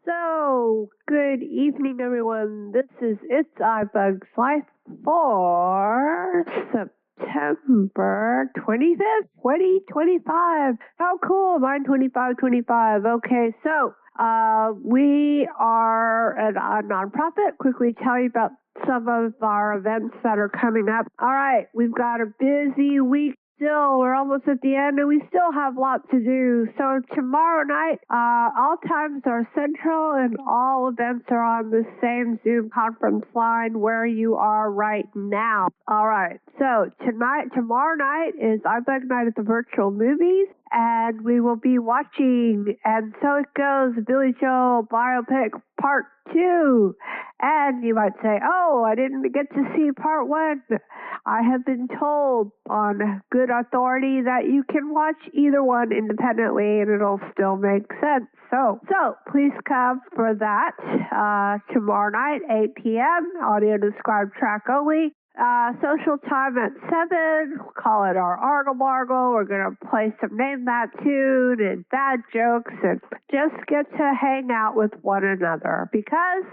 So, good evening, everyone. This is It's iBUGs Life for September 25th, 2025. How cool. Mine 2525. Okay, so we are a nonprofit. Quickly tell you about some of our events that are coming up. All right, we've got a busy week. Still, we're almost at the end, and we still have lots to do. So tomorrow night, all times are central, and all events are on the same Zoom conference line where you are right now. All right. So tomorrow night is iBug Night at the Virtual Movies, and we will be watching And So It Goes, Billy Joel Biopic Part 2. And you might say, oh, I didn't get to see Part 1. I have been told on good authority that you can watch either one independently and it'll still make sense. So please come for that tomorrow night, 8 p.m., audio described track only. Social time at 7, we'll call it our Argle Bargle. We're going to play some Name That Tune and bad jokes and just get to hang out with one another because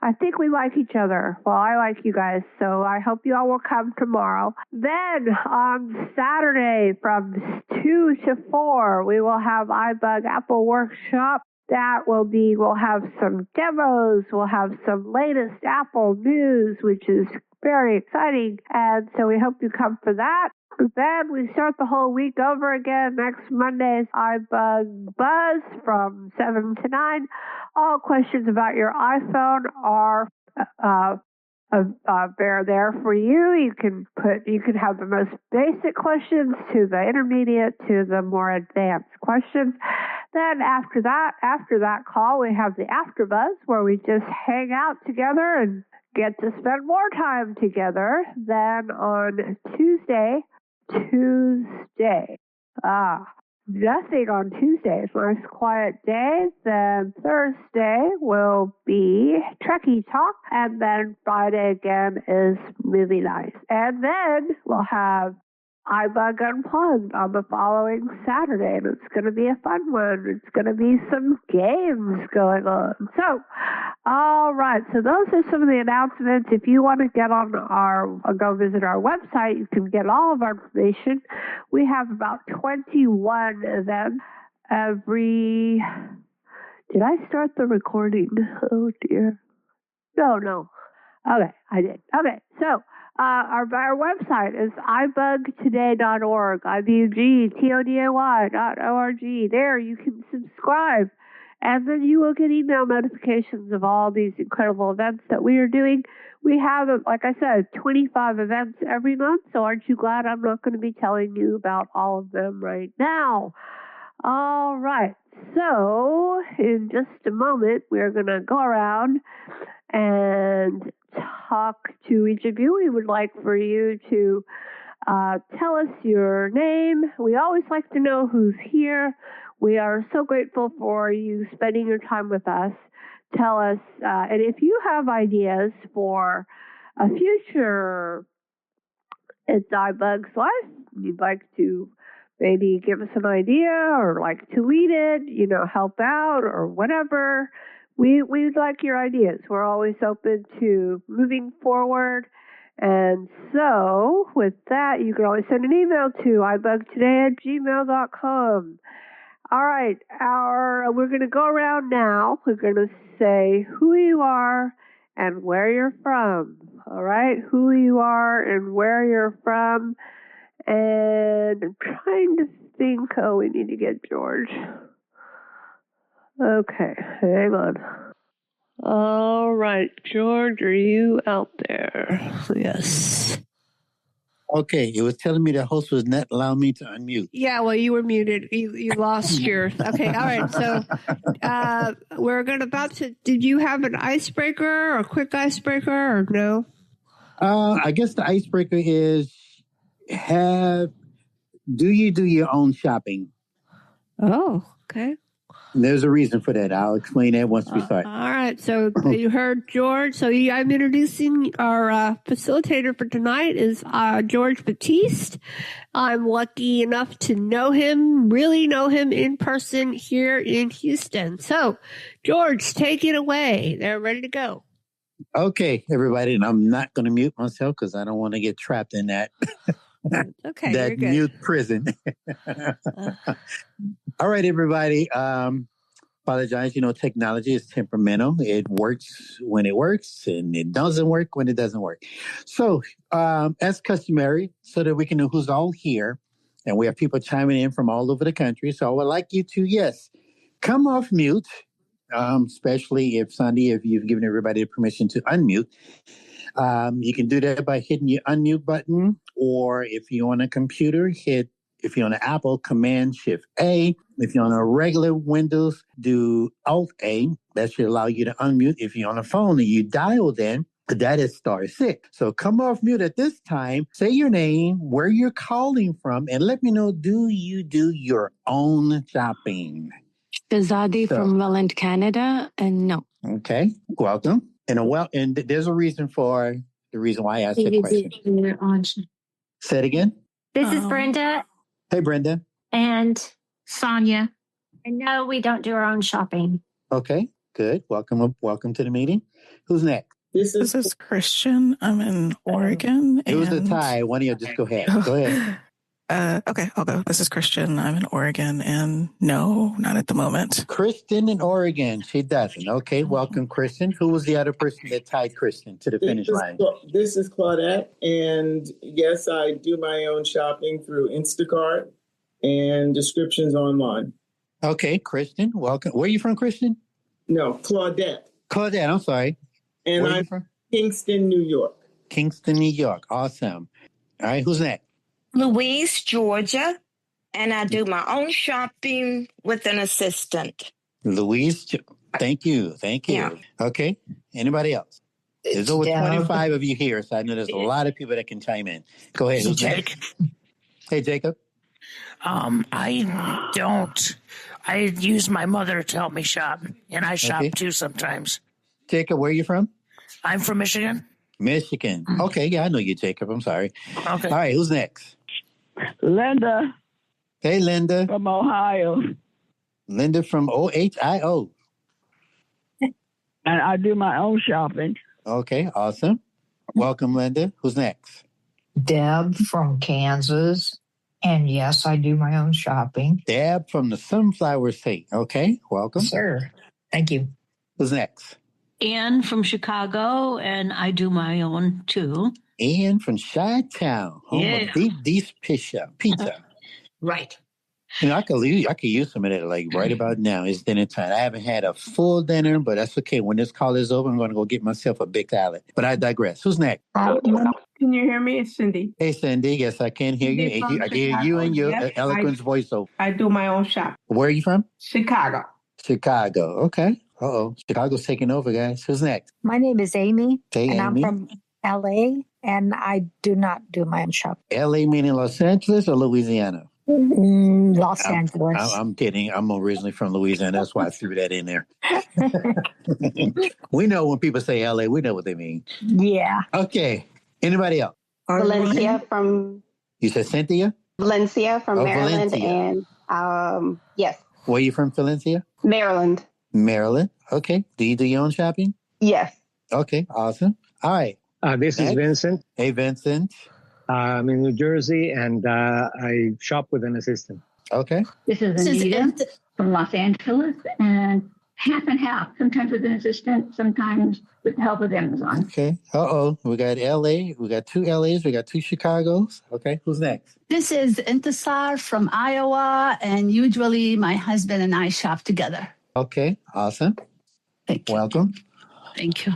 I think we like each other. Well, I like you guys, so I hope you all will come tomorrow. Then on Saturday from 2 to 4, we will have iBug Apple Workshop. We'll have some demos, we'll have some latest Apple news, which is very exciting, and so we hope you come for that. Then we start the whole week over again. Next Monday's iBug Buzz from 7 to 9. All questions about your iPhone are they're there for you. You can have the most basic questions to the intermediate to the more advanced questions. Then after that call, we have the After Buzz where we just hang out together and get to spend more time together. Then on Tuesday, nothing on Tuesday. It's a nice quiet day. Then Thursday will be Trekkie Talk. And then Friday again is Movie Night. And then we'll have iBug Unplugged on the following Saturday, and it's going to be a fun one. It's going to be some games going on. So, all right. So those are some of the announcements. If you want to go visit our website, you can get all of our information. We have about 21 events Did I start the recording? Oh dear. No. Okay, I did. Okay, so our website is ibugtoday.org, ibugtoday.org. There you can subscribe, and then you will get email notifications of all these incredible events that we are doing. We have, like I said, 25 events every month, so aren't you glad I'm not going to be telling you about all of them right now? All right, so in just a moment, we're going to go around and talk to each of you. We would like for you to tell us your name. We always like to know who's here. We are so grateful for you spending your time with us. Tell us, and if you have ideas for a future It's iBug's Life, you'd like to maybe give us an idea or like to lead it, help out or whatever, we'd like your ideas. We're always open to moving forward. And so with that, you can always send an email to ibugtoday@gmail.com. All right, we're going to go around now. We're going to say who you are and where you're from. All right, who you are and where you're from. And I'm trying to think. Oh, we need to get George. Okay, hang on. All right, George, are you out there? Yes. Okay, it was telling me the host was not allowing me to unmute. Yeah, well, you were muted. You lost your... Okay, all right. So we're did you have an icebreaker or a quick icebreaker or no? I guess the icebreaker is do you do your own shopping? Oh, okay. And there's a reason for that. I'll explain that once we start. All right. So you heard George. So I'm introducing our facilitator for tonight is George Battiste. I'm lucky enough to really know him in person here in Houston. So George, take it away. They're ready to go. Okay, everybody, and I'm not going to mute myself because I don't want to get trapped in that Okay, that you're good. mute prison. All right, everybody. Apologize. Technology is temperamental. It works when it works, and it doesn't work when it doesn't work. So, as customary, so that we can know who's all here, and we have people chiming in from all over the country. So, I would like you to, yes, come off mute, especially if you've given everybody the permission to unmute. You can do that by hitting your unmute button, or if you're on a computer, if you're on an Apple, Command-Shift-A. If you're on a regular Windows, do Alt-A. That should allow you to unmute. If you're on a phone and you dial in, that is *6. So come off mute at this time, say your name, where you're calling from, and let me know, do you do your own shopping? Shazadi from Welland, Canada, and no. Okay, welcome. And there's a reason for the reason why I asked that question. Say it again. This is Brenda. Hey, Brenda. And Sonia. And no, we don't do our own shopping. Okay, good. Welcome to the meeting. Who's next? This is Christian. I'm in Oregon. It was a tie. One of you just go ahead. Go ahead. Okay, I'll go. This is Christian. I'm in Oregon, and no, not at the moment. Kristen in Oregon. She doesn't. Okay, welcome, Kristen. Who was the other person that tied Kristen to the finish line? This is Claudette, and yes, I do my own shopping through Instacart and descriptions online. Okay, Kristen, welcome. Where are you from, Kristen? No, Claudette. Claudette, I'm sorry. And Where are you I'm from? Kingston, New York. Kingston, New York. Awesome. All right, who's next? Louise, Georgia, and I do my own shopping with an assistant. Louise, thank you. Yeah. Okay, anybody else? There's over 25 of you here, so I know there's a lot of people that can chime in. Go ahead. Who's next? Hey, Jacob. I don't. I use my mother to help me shop, and I shop too sometimes. Jacob, where are you from? I'm from Michigan. Michigan. Okay, yeah, I know you, Jacob. I'm sorry. Okay. All right, who's next? Linda. Hey, Linda. From Ohio. Linda from OHIO. And I do my own shopping. Okay, awesome. Welcome, Linda. Who's next? Deb from Kansas. And yes, I do my own shopping. Deb from the Sunflower State. Okay, welcome. Sir, thank you. Who's next? Ann from Chicago, and I do my own too. Ann from Chi-Town, home of Battiste pizza. Right. I could use some of that like right about now. It's dinner time. I haven't had a full dinner, but that's okay. When this call is over, I'm going to go get myself a big salad. But I digress. Who's next? Can you hear me? It's Cindy. Hey, Cindy. Yes, I can hear you. I hear you and your eloquent voiceover. I do my own shop. Where are you from? Chicago. Chicago. Okay. Chicago's taking over, guys. Who's next? My name is Amy, Hey, and Amy. I'm from LA, and I do not do my own shop. LA meaning Los Angeles or Louisiana? Los Angeles. I'm kidding. I'm originally from Louisiana. That's why I threw that in there. We know when people say LA, we know what they mean. Yeah. Okay. Anybody else? Valencia from... You said Cynthia? Valencia from Maryland. Valencia. And yes. Where are you from, Valencia? Maryland. Maryland. Okay. Do you do your own shopping? Yes. Okay. Awesome. All right. This is Vincent. Hey, Vincent. I'm in New Jersey, and I shop with an assistant. Okay. This is Anita from Los Angeles, and half and half. Sometimes with an assistant, sometimes with the help of Amazon. Okay. We got LA. We got 2 LAs. We got 2 Chicagos. Okay. Who's next? This is Intisar from Iowa, and usually my husband and I shop together. Okay. Awesome. Thank you. Welcome. Thank you.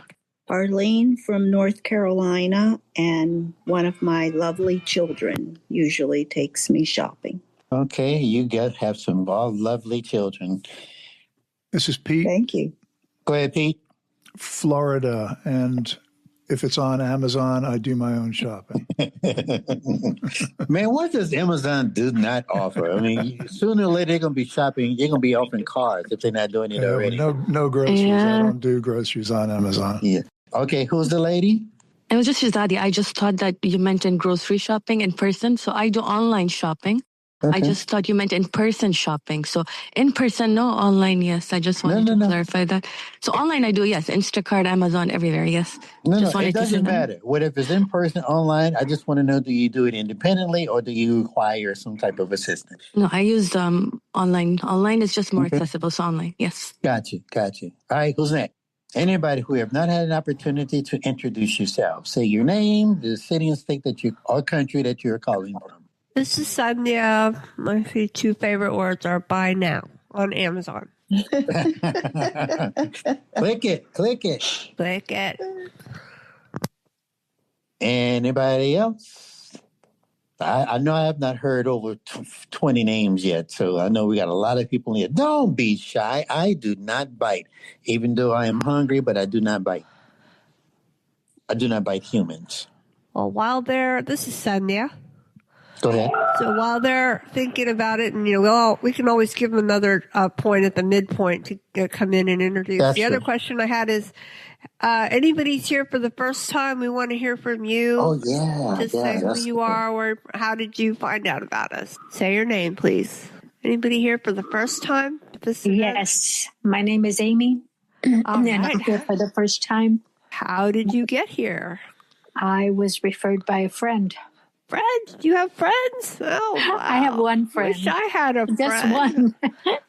Arlene from North Carolina, and one of my lovely children usually takes me shopping. Okay, you have some lovely children. This is Pete. Thank you. Go ahead, Pete. Florida, and if it's on Amazon, I do my own shopping. Man, what does Amazon do not offer? I mean, sooner or later they're going to be shopping. They're going to be offering cars if they're not doing it already. No groceries. I don't do groceries on Amazon. Yeah. Okay, who's the lady? It was just Shazadi. I just thought that you mentioned grocery shopping in person, so I do online shopping. I just thought you meant in-person shopping. So in-person, no. Online, yes. I just wanted to clarify that. So online, I do, yes. Instacart, Amazon, everywhere, yes. It doesn't matter. What if it's in person, online? I just want to know: do you do it independently, or do you require some type of assistance? No, I use online. Online is just more accessible. So online, yes. Got you. All right, who's next? Anybody who have not had an opportunity to introduce yourself. Say your name, the city and state or country that you're calling from. This is Sonia. My two favorite words are buy now on Amazon. Click it. Anybody else? I know I have not heard over 20 names yet, so I know we got a lot of people here. Don't be shy. I do not bite, even though I am hungry, but I do not bite. I do not bite humans. Well, this is Sonia. Go ahead. So while they're thinking about it, and we can always give them another point at the midpoint to come in and introduce. That's the other true. question I had is, anybody's here for the first time? We want to hear from you. Oh yeah, Just say who you are, or how did you find out about us? Say your name, please. Anybody here for the first time? Yes, my name is Amy, and I'm here for the first time. How did you get here? I was referred by a friend. Friends? You have friends? Oh, wow. I have one friend. Wish I had a friend. Just one.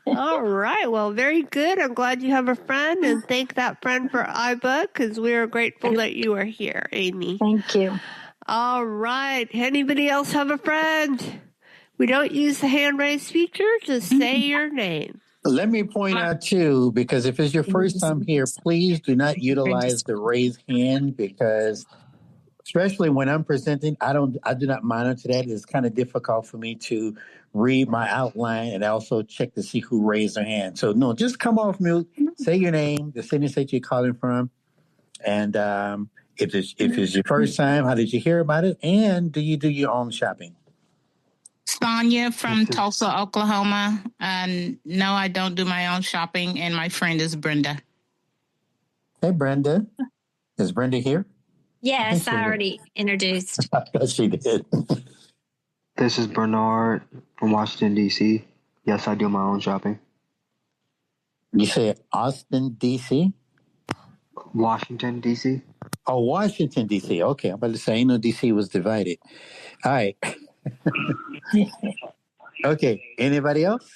All right. Well, very good. I'm glad you have a friend, and thank that friend for iBUG, because we are grateful that you are here, Amy. Thank you. All right. Anybody else have a friend? We don't use the hand raise feature. Just say your name. Let me point out too, because if it's your first time here, please do not utilize the raise hand, because especially when I'm presenting, I do not monitor that. It's kind of difficult for me to read my outline and also check to see who raised their hand. So no, just come off mute, say your name, the city and state you're calling from, and if it's your first time, how did you hear about it, and do you do your own shopping? Sonia from Tulsa, Oklahoma. No, I don't do my own shopping, and my friend is Brenda. Hey, Brenda. Is Brenda here? Yes, I already introduced. She did. This is Bernard from Washington, D.C. Yes, I do my own shopping. You say Austin, D.C.? Washington, D.C. Oh, Washington, D.C. Okay, I'm about to say, I know D.C. was divided. All right. Okay, anybody else?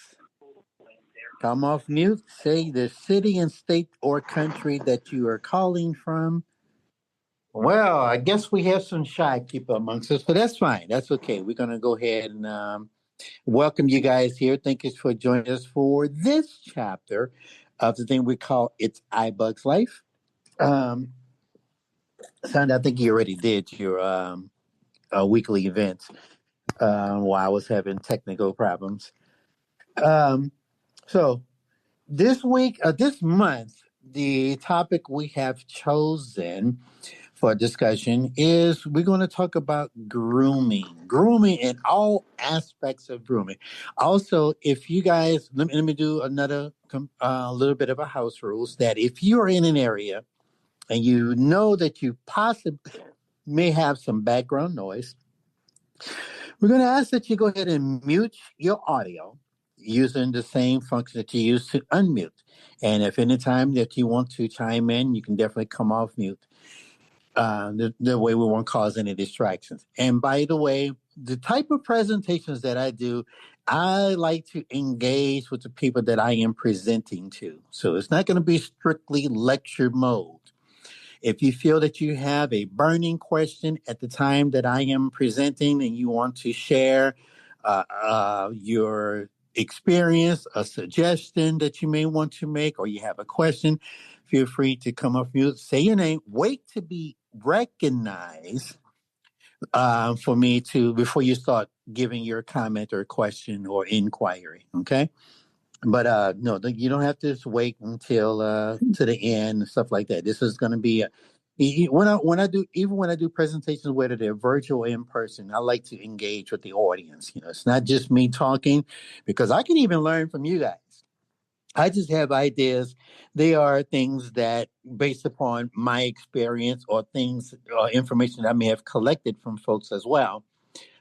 Come off mute. Say the city and state or country that you are calling from. Well, I guess we have some shy people amongst us, but that's fine. That's okay. We're going to go ahead and welcome you guys here. Thank you for joining us for this chapter of the thing we call It's iBUGs Life. Sandra, I think you already did your weekly events while I was having technical problems. So this month, the topic we have chosen for discussion is we're going to talk about grooming and all aspects of grooming. Also, if you guys, let me do another little bit of a house rules, that if you're in an area and you know that you possibly may have some background noise, we're going to ask that you go ahead and mute your audio using the same function that you use to unmute. And if any time that you want to chime in, you can definitely come off mute. The way we won't cause any distractions. And by the way, the type of presentations that I do, I like to engage with the people that I am presenting to. So it's not going to be strictly lecture mode. If you feel that you have a burning question at the time that I am presenting and you want to share your experience, a suggestion that you may want to make, or you have a question, feel free to come off mute, say your name, wait to be recognized for me to, before you start giving your comment or question or inquiry, okay? But no, you don't have to just wait until to the end and stuff like that. This is going to be when I do presentations, whether they're virtual or in person, I like to engage with the audience. You know, it's not just me talking, because I can even learn from you guys. I just have ideas. They are things that, based upon my experience or things or information that I may have collected from folks as well,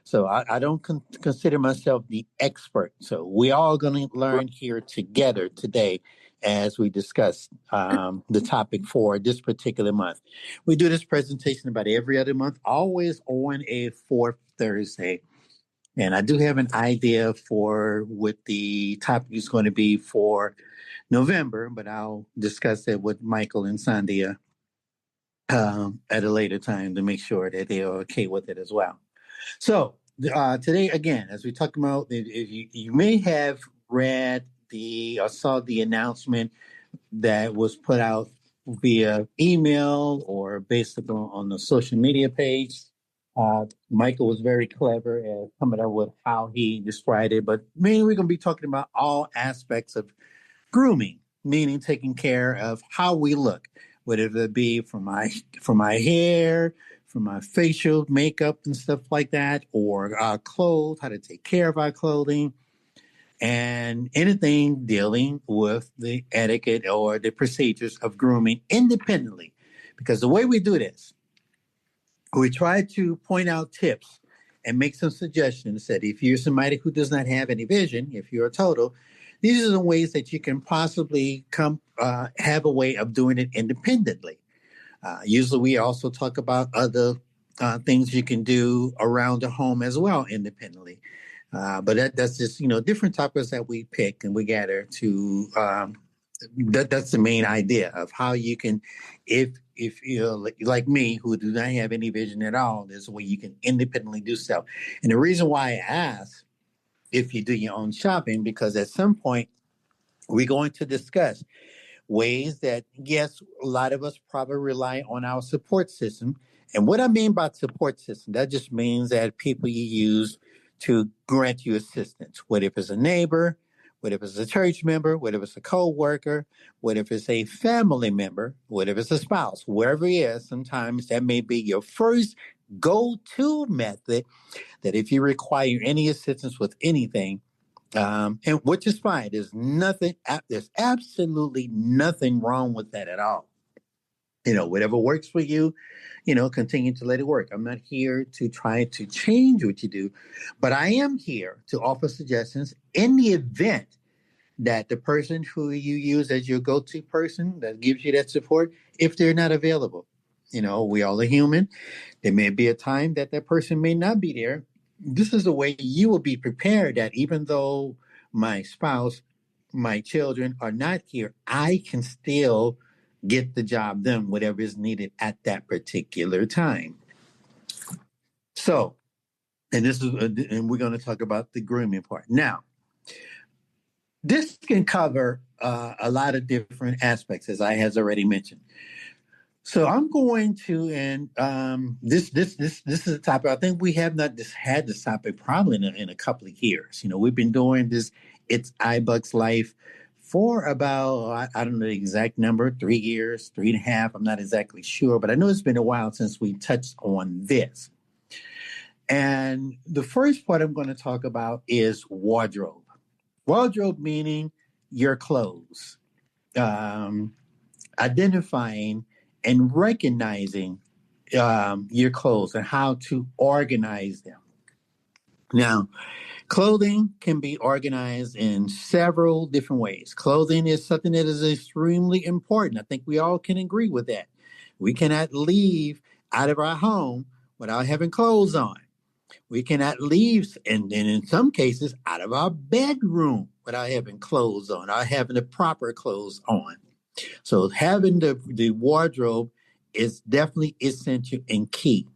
So I don't consider myself the expert. So we're all going to learn here together today as we discuss the topic for this particular month. We do this presentation about every other month, always on a fourth Thursday. And I do have an idea for what the topic is going to be for November, but I'll discuss it with Michael and Sandia at a later time to make sure that they are okay with it as well. So today, again, as we talk about, if you may have read or saw the announcement that was put out via email or based on the social media page. Michael was very clever at coming up with how he described it, but mainly we're going to be talking about all aspects of grooming, meaning taking care of how we look, whether it be from my hair, from my facial makeup and stuff like that, or our clothes, how to take care of our clothing, and anything dealing with the etiquette or the procedures of grooming independently. Because the way we do this, we try to point out tips and make some suggestions that if you're somebody who does not have any vision, if you're a total, these are the ways that you can possibly have a way of doing it independently. Usually we also talk about other things you can do around the home as well independently. But that's just, different topics that we pick and we gather to, that's the main idea of how you can, if you're like me, who do not have any vision at all, there's a way you can independently do stuff. And the reason why I ask if you do your own shopping, because at some point we're going to discuss ways that, yes, a lot of us probably rely on our support system. And what I mean by support system, that just means that people you use to grant you assistance, whether it's a neighbor, whether it's a church member, whether it's a co-worker, whether it's a family member, whether it's a spouse, wherever it is, sometimes that may be your first go-to method that if you require any assistance with anything, and which is fine. There's absolutely nothing wrong with that at all. Whatever works for you, continue to let it work. I'm not here to try to change what you do, but I am here to offer suggestions in the event that the person who you use as your go-to person that gives you that support, if they're not available. We all are human. There may be a time that person may not be there. This is the way you will be prepared that even though my spouse, my children are not here, I can still get the job done, whatever is needed at that particular time. So, and we're going to talk about the grooming part. Now, this can cover a lot of different aspects, as I has already mentioned. So I'm going to, and this is a topic I think we have not had this topic probably in a couple of years. We've been doing this. It's iBUGs Life for about, I don't know the exact number, 3 years, 3.5. I'm not exactly sure, but I know it's been a while since we touched on this. And the first part I'm going to talk about is wardrobe. Wardrobe meaning your clothes, identifying and recognizing your clothes and how to organize them. Now, clothing can be organized in several different ways. Clothing is something that is extremely important. I think we all can agree with that. We cannot leave out of our home without having clothes on. We cannot leave, and in some cases, out of our bedroom without having clothes on or having the proper clothes on. So having the wardrobe is definitely essential and key.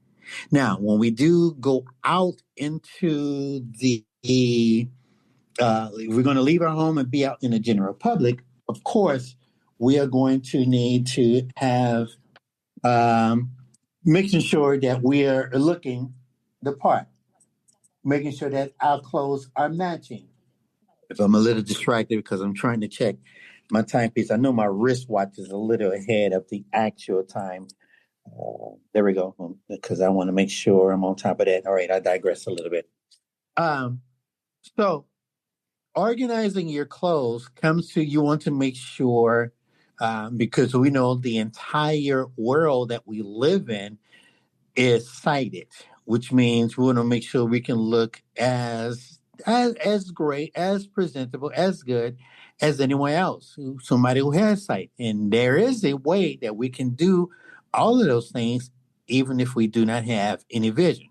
Now, when we do go out into we're going to leave our home and be out in the general public, of course, we are going to need to have making sure that we are looking the part, making sure that our clothes are matching. If I'm a little distracted because I'm trying to check my timepiece, I know my wristwatch is a little ahead of the actual time. There we go, because I want to make sure I'm on top of that. All right, I digress a little bit. So organizing your clothes comes to, you want to make sure, because we know the entire world that we live in is sighted. which means we want to make sure we can look as great, as presentable, as good as anyone else, somebody who has sight. And there is a way that we can do all of those things, even if we do not have any vision.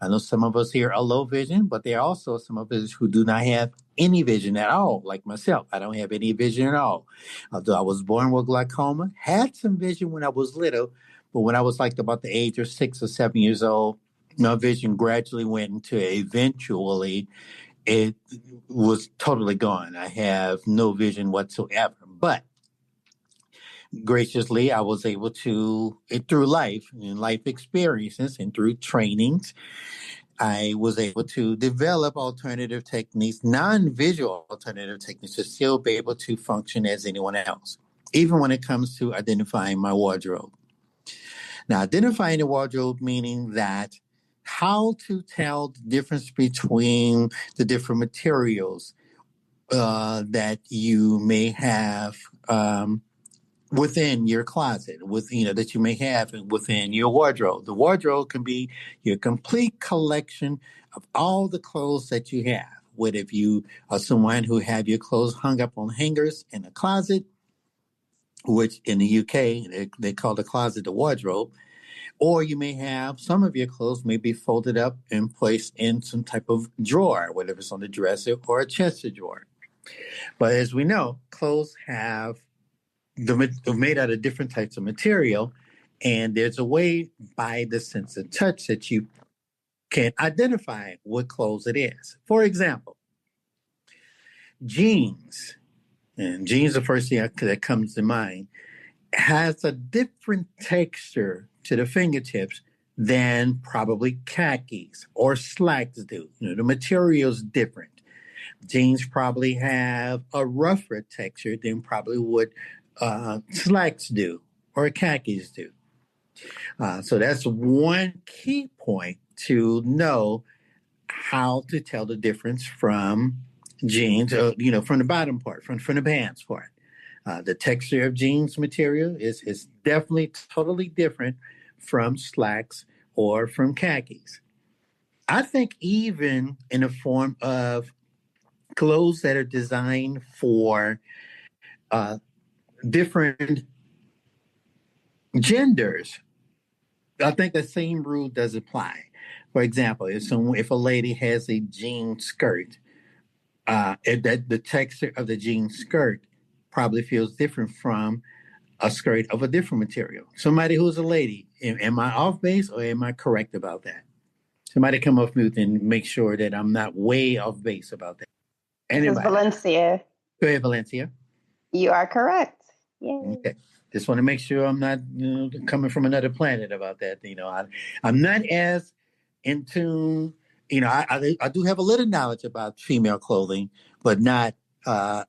I know some of us here are low vision, but there are also some of us who do not have any vision at all, like myself. I don't have any vision at all. Although I was born with glaucoma, had some vision when I was little, but when I was like about the age of 6 or 7 years old, my vision gradually went into eventually it was totally gone. I have no vision whatsoever. But graciously, I was able to, through life and life experiences and through trainings, I was able to develop alternative techniques, non-visual alternative techniques, to still be able to function as anyone else, even when it comes to identifying my wardrobe. Now, identifying the wardrobe meaning that how to tell the difference between the different materials that you may have within your closet, that you may have within your wardrobe. The wardrobe can be your complete collection of all the clothes that you have. What if you are someone who have your clothes hung up on hangers in a closet, which in the UK they call the closet the wardrobe, or you may have some of your clothes may be folded up and placed in some type of drawer, whether it's on the dresser or a chest of drawer. But as we know, clothes have made out of different types of material, and there's a way by the sense of touch that you can identify what clothes it is. For example, jeans, and jeans, the first thing that comes to mind, has a different texture to the fingertips than probably khakis or slacks do. The material's different. Jeans probably have a rougher texture than probably what slacks do or khakis do. So that's one key point to know how to tell the difference from jeans, from the bottom part, from the pants part. The texture of jeans material is definitely totally different from slacks or from khakis. I think even in the form of clothes that are designed for different genders, I think the same rule does apply. For example, if a lady has a jean skirt, the texture of the jean skirt probably feels different from a skirt of a different material. Somebody who's a lady, am I off base or am I correct about that? Somebody come off mute and make sure that I'm not way off base about that. Anybody? This is Valencia. Go ahead, Valencia. You are correct. Yay. Okay. Just want to make sure I'm not coming from another planet about that. I'm not as in tune. I do have a little knowledge about female clothing, but not the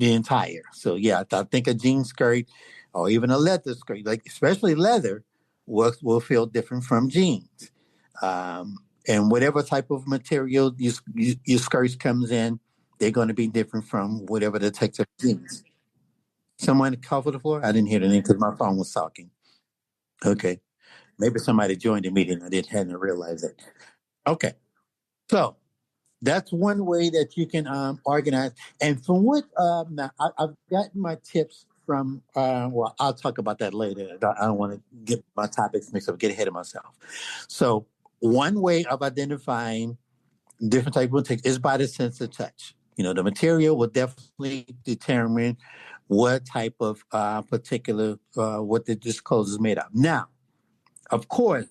entire. So yeah, I think a jean skirt or even a leather skirt, like especially leather, will feel different from jeans. And whatever type of material your skirts comes in, they're going to be different from whatever the texture of jeans. Someone cover the floor? I didn't hear the name because my phone was talking. Okay. Maybe somebody joined the meeting. I hadn't realized it. Okay. So that's one way that you can organize. And from what now I've gotten my tips from well, I'll talk about that later. I don't want to get my topics mixed up, get ahead of myself. So one way of identifying different type of text is by the sense of touch. The material will definitely determine what type of particular what this clothes is made of. Now, of course,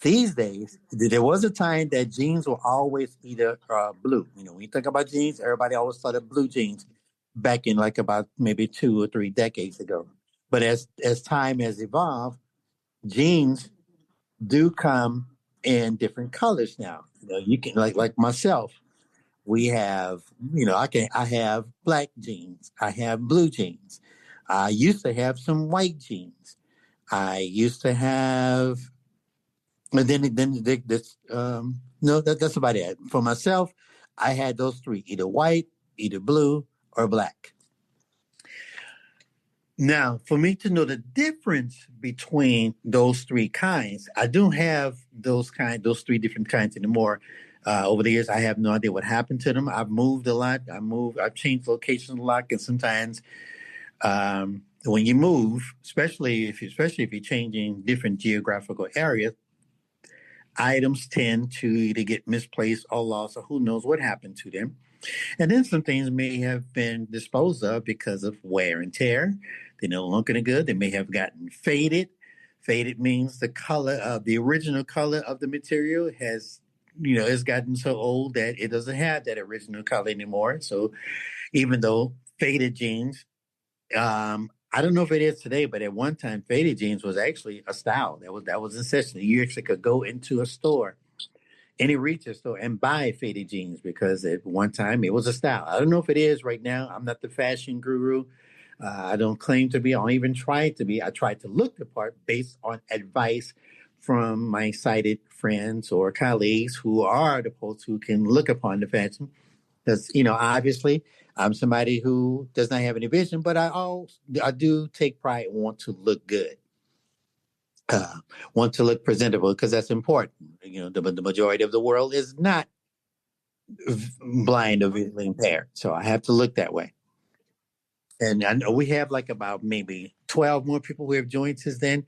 these days there was a time that jeans were always either blue. When you think about jeans, everybody always thought of blue jeans back in like about maybe 2 or 3 decades ago. But as time has evolved, jeans do come in different colors now. You can like myself. We have, I have black jeans. I have blue jeans. I used to have some white jeans. I used to have, and then this, no, that's about it. For myself, I had those three, either white, either blue, or black. Now, for me to know the difference between those three kinds, I don't have those three different kinds anymore. Over the years, I have no idea what happened to them. I've moved a lot. I've changed locations a lot, and sometimes when you move, especially if you're changing different geographical areas, items tend to either get misplaced or lost, or who knows what happened to them. And then some things may have been disposed of because of wear and tear. They're no longer good. They may have gotten faded. Faded means the color of the original color of the material has, it's gotten so old that it doesn't have that original color anymore. So even though faded jeans, I don't know if it is today, but at one time, faded jeans was actually a style. That was essentially, you actually could go into a store, any retail store, and buy faded jeans because at one time it was a style. I don't know if it is right now. I'm not the fashion guru. I don't claim to be. I don't even try to be. I try to look the part based on advice from my sighted friends or colleagues who are the folks who can look upon the fashion. Because, obviously, I'm somebody who does not have any vision, but I do take pride and want to look good. Want to look presentable because that's important. The majority of the world is not blind or visually impaired. So I have to look that way. And I know we have like about maybe 12 more people who have joined since then.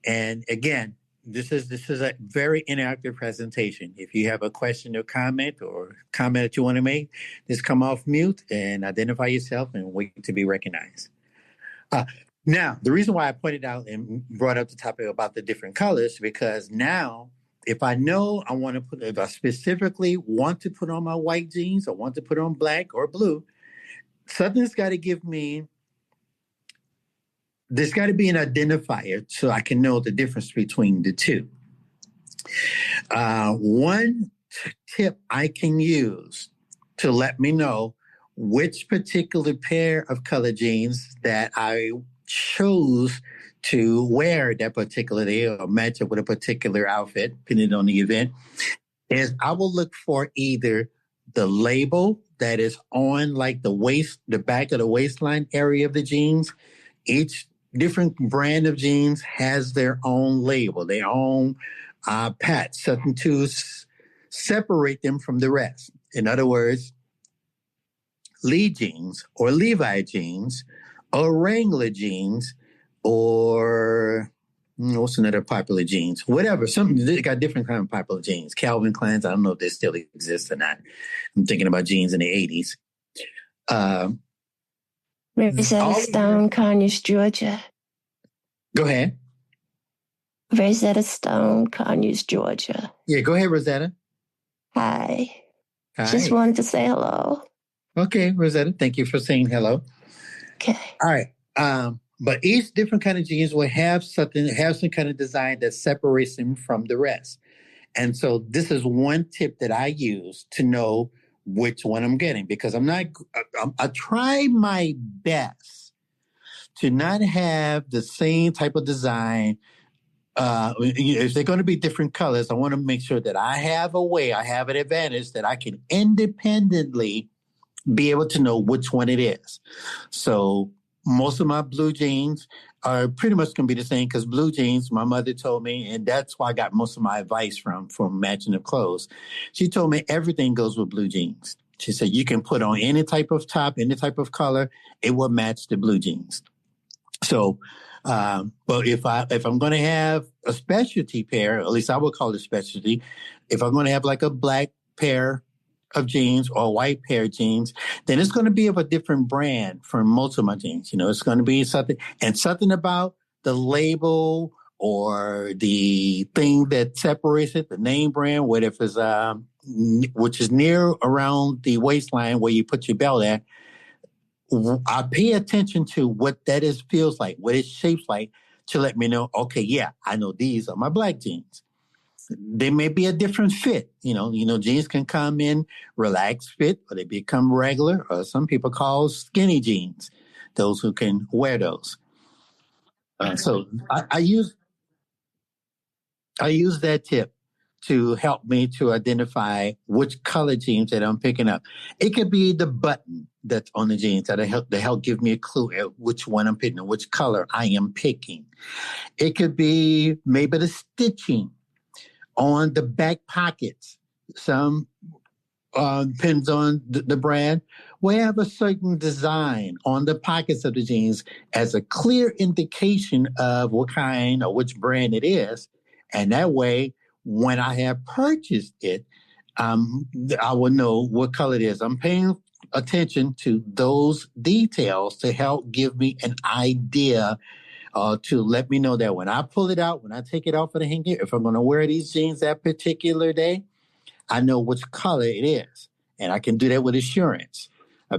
And again, this is a very interactive presentation. If you have a question or comment that you want to make, just come off mute and identify yourself and wait to be recognized. Now, the reason why I pointed out and brought up the topic about the different colors, because now if I know if I specifically want to put on my white jeans or want to put on black or blue, something's got to give me, there's got to be an identifier so I can know the difference between the two. One tip I can use to let me know which particular pair of color jeans that I chose to wear that particular day or match up with a particular outfit, depending on the event, is I will look for either the label that is on like the back of the waistline area of the jeans. Each different brand of jeans has their own label, their own patch, something to separate them from the rest. In other words, Lee jeans or Levi jeans or Wrangler jeans or what's another popular jeans? Whatever. They got different kind of popular jeans. Calvin Klein's, I don't know if they still exist or not. I'm thinking about jeans in the 80s. Rosetta Stone, Conyers, Georgia. Go ahead. Rosetta Stone, Conyers, Georgia. Yeah, go ahead, Rosetta. Hi. Hi. Just wanted to say hello. Okay, Rosetta, thank you for saying hello. Okay. All right. But each different kind of jeans will have some kind of design that separates them from the rest. And so this is one tip that I use to know which one I'm getting, because I try my best to not have the same type of design. If they're going to be different colors, I want to make sure that I have an advantage that I can independently be able to know which one it is. So most of my blue jeans are pretty much going to be the same, because blue jeans, my mother told me, and that's why I got most of my advice from matching of clothes. She told me everything goes with blue jeans. She said, you can put on any type of top, any type of color, it will match the blue jeans. So, but if I'm going to have a specialty pair, at least I would call it specialty, if I'm going to have like a black pair of jeans or a white pair of jeans, then it's going to be of a different brand for most of my jeans. It's going to be something about the label or the thing that separates it, the name brand, whether it's which is near around the waistline where you put your belt at. I pay attention to what that feels like, what it shapes like, to let me know, okay, yeah, I know these are my black jeans. They may be a different fit. Jeans can come in relaxed fit, or they become regular, or some people call skinny jeans, those who can wear those. So I use that tip to help me to identify which color jeans that I'm picking up. It could be the button that's on the jeans that help give me a clue at which one I'm picking, which color I am picking. It could be maybe the stitching on the back pockets. Some depends on the brand. We have a certain design on the pockets of the jeans as a clear indication of what kind or which brand it is. And that way, when I have purchased it, I will know what color it is. I'm paying attention to those details to help give me an idea to let me know that when I pull it out, when I take it off of the hanger, if I'm going to wear these jeans that particular day, I know which color it is. And I can do that with assurance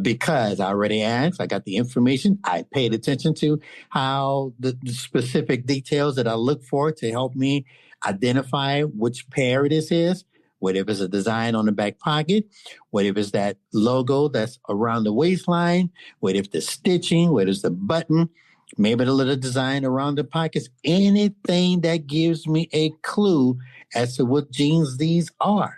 because I already asked, I got the information, I paid attention to how the specific details that I look for to help me identify which pair this is, whether it's a design on the back pocket, whether it's that logo that's around the waistline, whether it's the stitching, whether it's the button, maybe the little design around the pockets, anything that gives me a clue as to what jeans these are.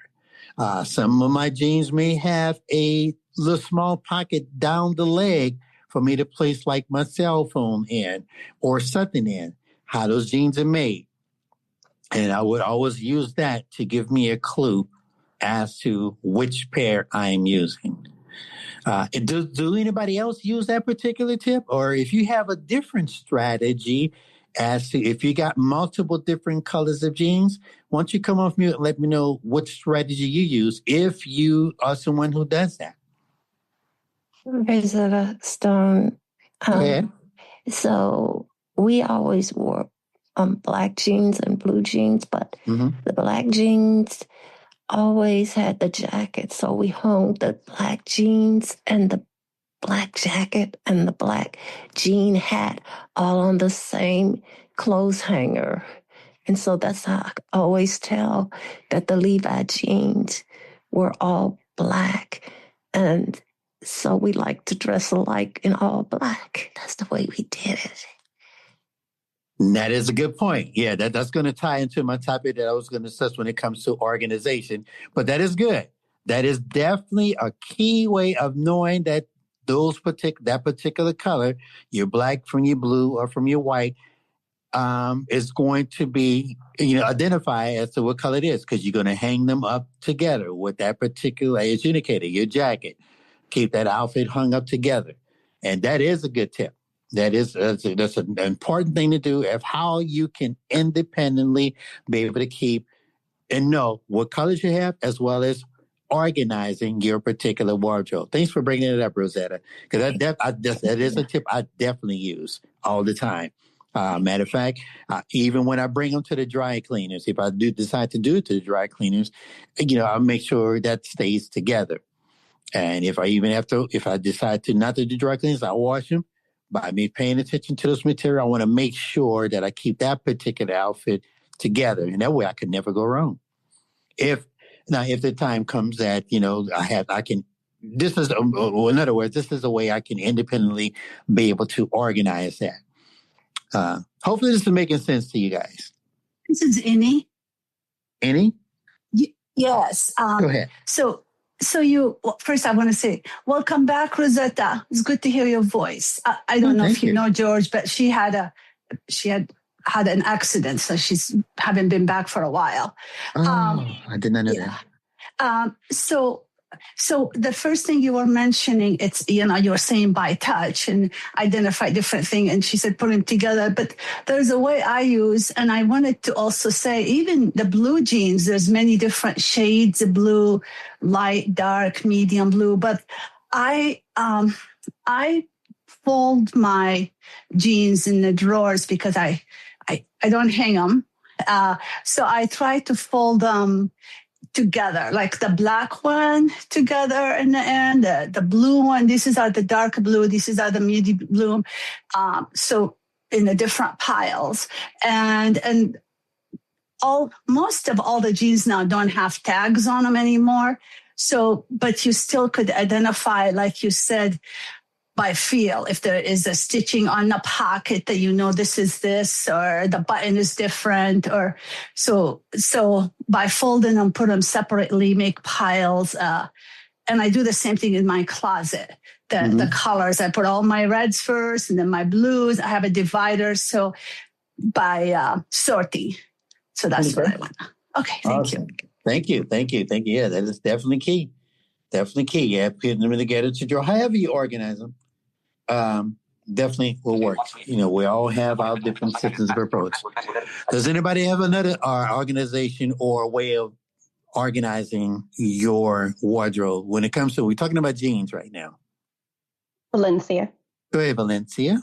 Some of my jeans may have a little small pocket down the leg for me to place like my cell phone in or something in, how those jeans are made. And I would always use that to give me a clue as to which pair I'm using. Do anybody else use that particular tip? Or if you have a different strategy as to if you got multiple different colors of jeans, why don't you come off mute and let me know what strategy you use if you are someone who does that. Rosetta Stone. Go ahead. So we always wore black jeans and blue jeans, but the black jeans always had the jacket. So we hung the black jeans and the black jacket and the black jean hat all on the same clothes hanger. And so that's how I always tell that the Levi jeans were all black. And so we like to dress alike in all black. That's the way we did it. That is a good point. Yeah, that's going to tie into my topic that I was going to discuss when it comes to organization. But that is good. That is definitely a key way of knowing that that particular color, your black from your blue or from your white, is going to be, identify as to what color it is, because you're going to hang them up together with that particular, as you indicated, your jacket. Keep that outfit hung up together. And that is a good tip. That's an important thing to do of how you can independently be able to keep and know what colors you have, as well as organizing your particular wardrobe. Thanks for bringing it up, Rosetta, because that is a tip I definitely use all the time. Matter of fact, even when I bring them to the dry cleaners, if I do decide to do it to the dry cleaners, I'll make sure that stays together. And if I decide to not to do dry cleaners, I wash them. By me paying attention to this material, I want to make sure that I keep that particular outfit together. And that way I can never go wrong. If the time comes that, in other words, this is a way I can independently be able to organize that. Hopefully this is making sense to you guys. This is Annie. Annie? Yes. Go ahead. So first I want to say, welcome back, Rosetta. It's good to hear your voice. I don't know if you know George, but she had an accident, so she's haven't been back for a while. I did not know that. So the first thing you were mentioning, it's, you were saying by touch and identify different things. And she said, put them together. But there's a way I use, and I wanted to also say, even the blue jeans, there's many different shades of blue, light, dark, medium blue. But I fold my jeans in the drawers because I don't hang them. So I try to fold them together, like the black one together in the end, the blue one. These are the dark blue. These are the medium blue. So in the different piles, and most of all the jeans now don't have tags on them anymore. So, but you still could identify, like you said, by feel. If there is a stitching on the pocket that you know this is this, or the button is different, or so by folding them, put them separately, make piles. And I do the same thing in my closet. The colors, I put all my reds first and then my blues. I have a divider, so by sorting. So that's what I want. Okay, thank you. Thank you. Yeah, that is definitely key. Definitely key. Yeah, putting them together to draw. However you organize them, definitely will work. We all have our different systems of approach. Does anybody have another organization or way of organizing your wardrobe when it comes to, we're talking about jeans right now? Valencia. Go ahead, Valencia.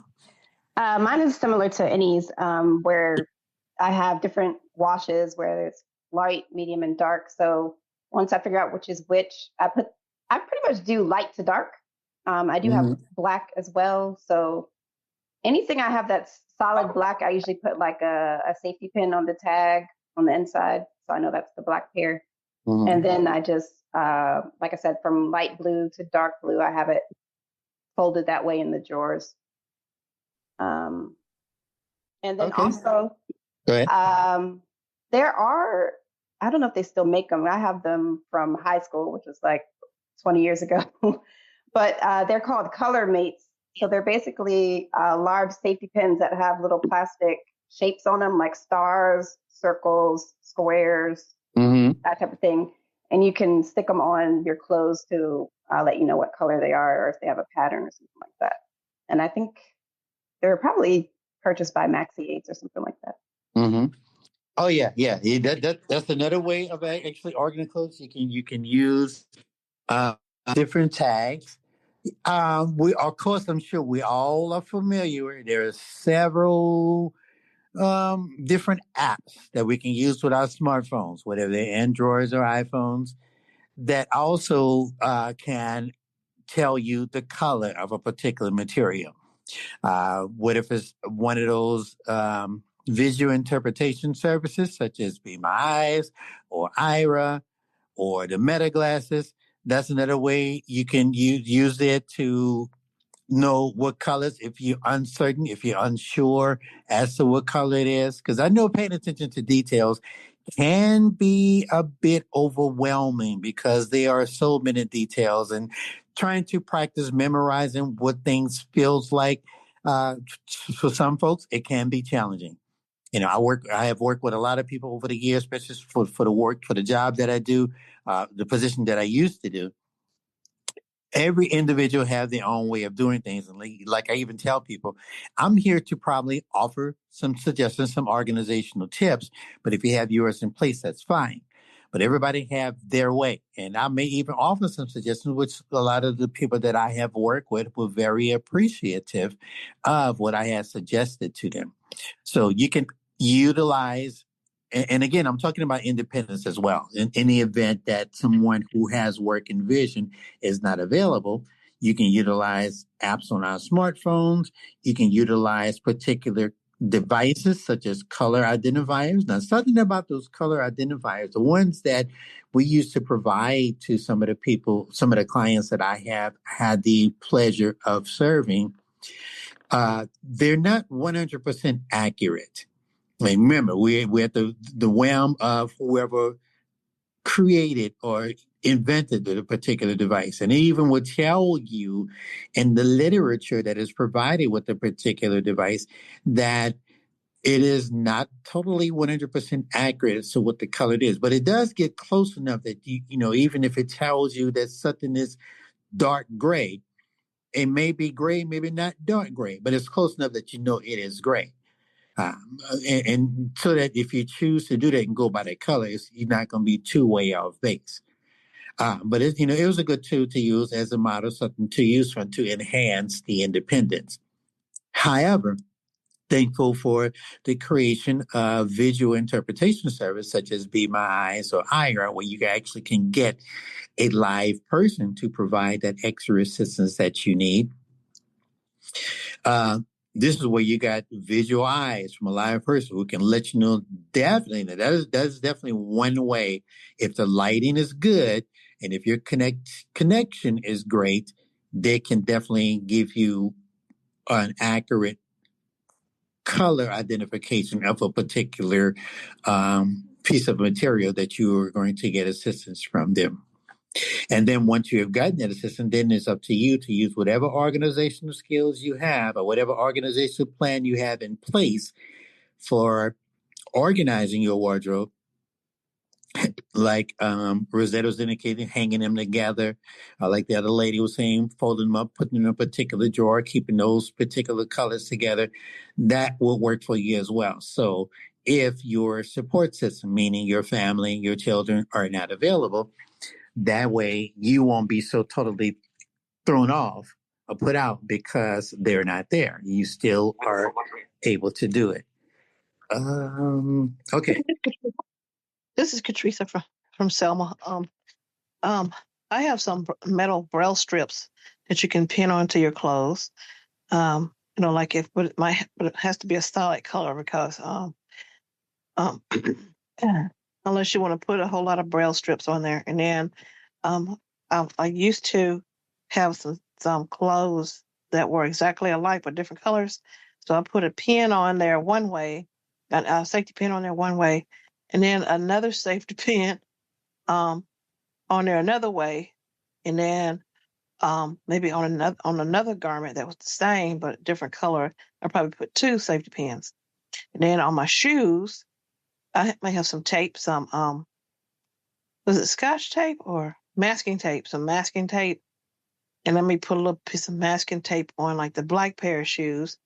Mine is similar to Annie's, where I have different washes where it's light, medium, and dark. So once I figure out which is which, I pretty much do light to dark. I do have black as well. So anything I have that's solid black, I usually put like a safety pin on the tag on the inside. So I know that's the black pair. And then I just, like I said, from light blue to dark blue, I have it folded that way in the drawers. And then also, there are, I don't know if they still make them. I have them from high school, which was like 20 years ago, but they're called color mates. So they're basically large safety pins that have little plastic shapes on them, like stars, circles, squares, that type of thing. And you can stick them on your clothes to let you know what color they are or if they have a pattern or something like that. And I think they're probably purchased by Maxi Aids or something like that. Oh yeah. That's another way of actually organizing clothes. You can use different tags. We, of course, I'm sure we all are familiar. There are several different apps that we can use with our smartphones, whether they're Androids or iPhones, that also can tell you the color of a particular material. What if it's one of those visual interpretation services such as Be My Eyes or Ira or the Meta glasses? That's another way you can use it to know what colors, if you're uncertain, if you're unsure as to what color it is. Because I know paying attention to details can be a bit overwhelming because there are so many details, and trying to practice memorizing what things feels like for some folks, it can be challenging. I have worked with a lot of people over the years, especially for the job that I do, the position that I used to do. Every individual has their own way of doing things. And like I even tell people, I'm here to probably offer some suggestions, some organizational tips. But if you have yours in place, that's fine. But everybody have their way. And I may even offer some suggestions, which a lot of the people that I have worked with were very appreciative of what I had suggested to them. So you can utilize, and again, I'm talking about independence as well. In the event that someone who has work and vision is not available, you can utilize apps on our smartphones. You can utilize particular devices such as color identifiers. Now, something about those color identifiers, the ones that we used to provide to some of the people, some of the clients that I have had the pleasure of serving, they're not 100% accurate. Like, remember, we're at the whim of whoever created or invented the particular device. And it even would tell you in the literature that is provided with the particular device that it is not totally 100% accurate as to what the color is. But it does get close enough that, even if it tells you that something is dark gray, it may be gray, maybe not dark gray, but it's close enough that it is gray. And so that if you choose to do that and go by that color, you're not going to be too way off base. But it was a good tool to use as a model, something to use to enhance the independence. However, thankful for the creation of visual interpretation service such as Be My Eyes or Ira, where you actually can get a live person to provide that extra assistance that you need. This is where you got visual eyes from a live person who can let you know definitely that is definitely one way. If the lighting is good and if your connection is great, they can definitely give you an accurate color identification of a particular piece of material that you are going to get assistance from them. And then once you have gotten that assistance, then it's up to you to use whatever organizational skills you have or whatever organizational plan you have in place for organizing your wardrobe, like Rosetta's indicating, hanging them together. Like the other lady was saying, folding them up, putting them in a particular drawer, keeping those particular colors together. That will work for you as well. So if your support system, meaning your family, your children, are not available, that way you won't be so totally thrown off or put out because they're not there. You still are able to do it. Okay. This is Katrisa from Selma. I have some metal braille strips that you can pin onto your clothes. Like but it has to be a solid color because unless you want to put a whole lot of braille strips on there. And then I used to have some clothes that were exactly alike but different colors. So I put a pin on there one way, a safety pin on there one way, and then another safety pin on there another way, and then maybe on another garment that was the same but a different color, I probably put 2 safety pins. And then on my shoes, I may have some tape, some was it Scotch tape or masking tape? Some masking tape, and let me put a little piece of masking tape on like the black pair of shoes,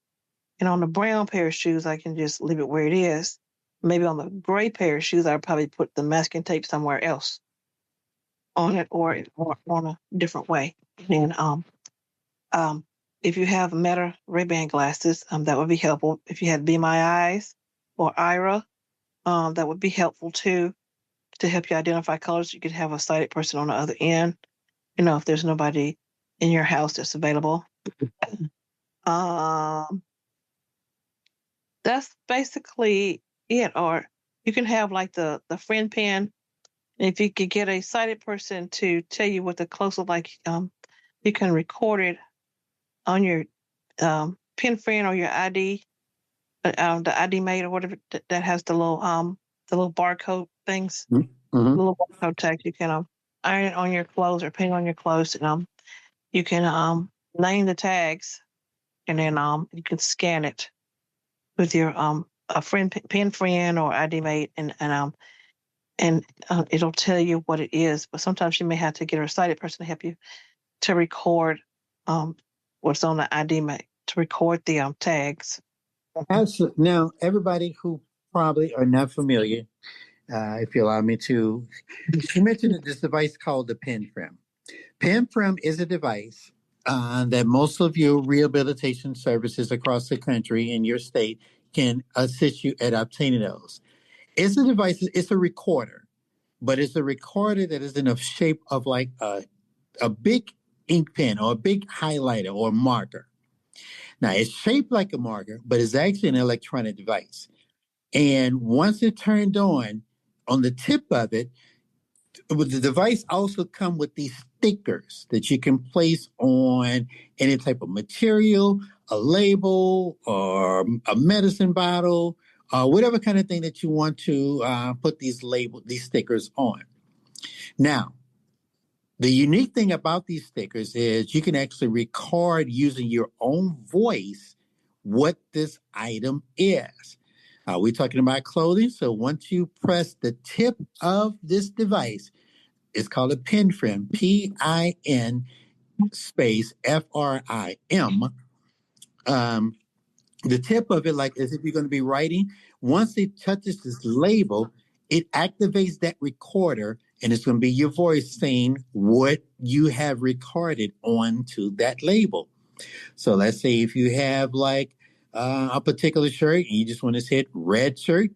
and on the brown pair of shoes, I can just leave it where it is. Maybe on the gray pair of shoes, I'll probably put the masking tape somewhere else on it, or on a different way. And if you have Meta Ray-Ban glasses, that would be helpful. If you had Be My Eyes or Ira, that would be helpful too, to help you identify colors. You could have a sighted person on the other end, if there's nobody in your house that's available. That's basically it. Or you can have like the friend pen. If you could get a sighted person to tell you what the clothes look like, you can record it on your pen friend or your ID, the ID mate or whatever that has the little barcode things, the little barcode tags. You can iron it on your clothes or pin on your clothes, and you can name the tags, and then you can scan it with your a pen friend or ID mate, and it'll tell you what it is. But sometimes you may have to get a sighted person to help you to record what's on the ID mate, to record the tags. Absolutely. Now, everybody who probably are not familiar, if you allow me to, you mentioned this device called the PenFrem. PenFrem is a device that most of your rehabilitation services across the country in your state can assist you at obtaining those. It's a device, it's a recorder, but it's a recorder that is in the shape of like a big ink pen or a big highlighter or marker. Now, it's shaped like a marker, but it's actually an electronic device. And once it's turned on the tip of it, the device also comes with these stickers that you can place on any type of material, a label, or a medicine bottle, whatever kind of thing that you want to put these stickers on. Now, the unique thing about these stickers is you can actually record using your own voice what this item is. We're talking about clothing, so once you press the tip of this device, it's called a PenFrem, P-I-N space F-R-I-M. The tip of it, like as if you're going to be writing, once it touches this label, it activates that recorder, and it's going to be your voice saying what you have recorded onto that label. So let's say if you have like a particular shirt and you just want to hit red shirt,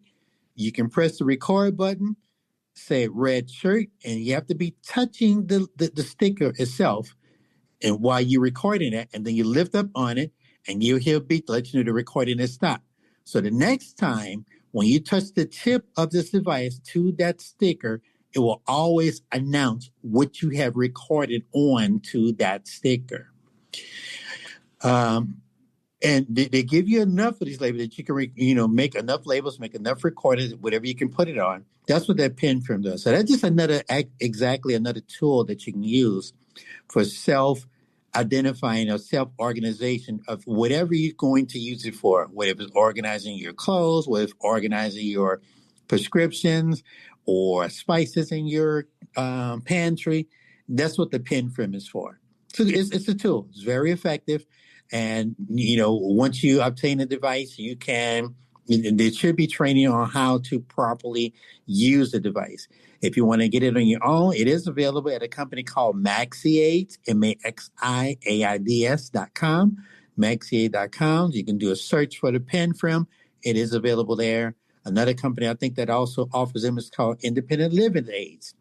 you can press the record button, say red shirt, and you have to be touching the sticker itself, and while you're recording it, and then you lift up on it, and you'll hear a beep to let you know the recording has stopped. So the next time when you touch the tip of this device to that sticker, it will always announce what you have recorded on to that sticker. And they give you enough of these labels that you can, make enough labels, make enough recordings, whatever you can put it on. That's what that pen film does. So that's just another tool that you can use for self-identifying or self-organization of whatever you're going to use it for, whether it's organizing your clothes, whether it's organizing your prescriptions or spices in your pantry. That's what the pen film is for. So it's a tool. It's very effective. And, once you obtain a device, there should be training on how to properly use the device. If you want to get it on your own, it is available at a company called Maxiaids, Maxiaids.com, Maxiaid.com. You can do a search for the pen film. It is available there. Another company I think that also offers them is called Independent Living Aids.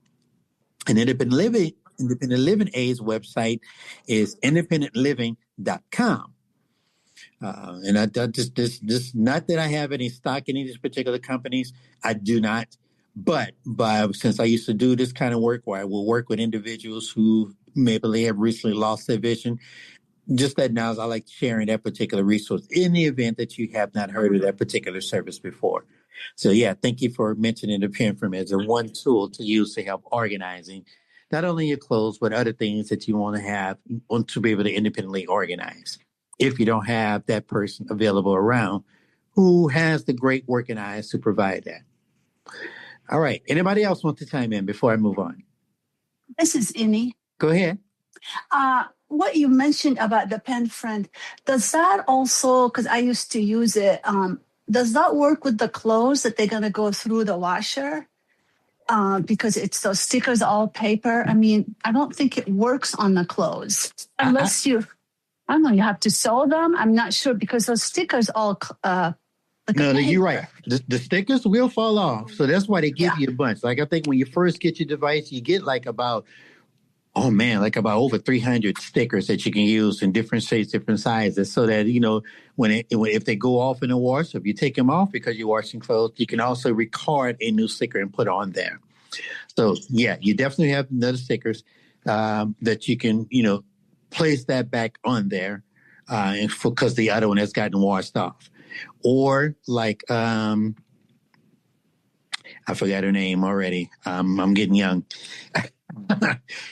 And Independent Living Aids website is independentliving.com. And I just not that I have any stock in any of these particular companies. I do not. But since I used to do this kind of work where I will work with individuals who maybe have recently lost their vision, just that now I like sharing that particular resource in the event that you have not heard of that particular service before. So yeah, thank you for mentioning the pen film as a one tool to use to help organizing not only your clothes, but other things that you want to be able to independently organize. If you don't have that person available around who has the great working eyes to provide that. All right. Anybody else want to chime in before I move on? This is Ini. Go ahead. What you mentioned about the pen friend, does that also, because I used to use it, does that work with the clothes that they're going to go through the washer? Because it's those stickers, all paper. I mean, I don't think it works on the clothes unless you have to sew them. I'm not sure because those stickers all. No, you're right. The stickers will fall off. So that's why they give you a bunch. Like I think when you first get your device, you get about over 300 stickers that you can use in different shapes, different sizes, so that, if they go off in the wash, if you take them off because you're washing clothes, you can also record a new sticker and put on there. So, yeah, you definitely have another stickers that you can, place that back on there because the other one has gotten washed off. Or I forgot her name already. I'm getting young.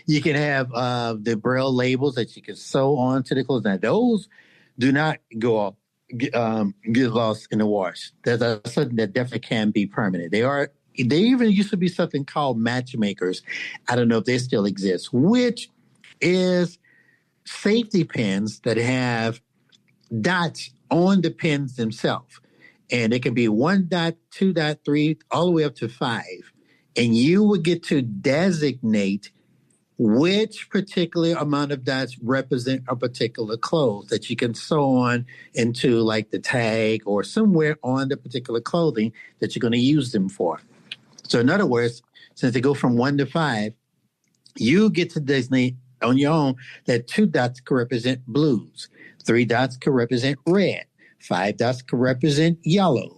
You can have the Braille labels that you can sew onto the clothes. Now, those do not get lost in the wash. That's something that definitely can be permanent. They even used to be something called matchmakers. I don't know if they still exist, which is safety pins that have dots on the pins themselves. And it can be 1 dot, 2 dot, 3, all the way up to 5. And you would get to designate which particular amount of dots represent a particular clothes that you can sew on into the tag or somewhere on the particular clothing that you're going to use them for. So in other words, since they go from 1 to 5, you get to designate on your own that 2 dots could represent blues, 3 dots could represent red, 5 dots could represent yellow,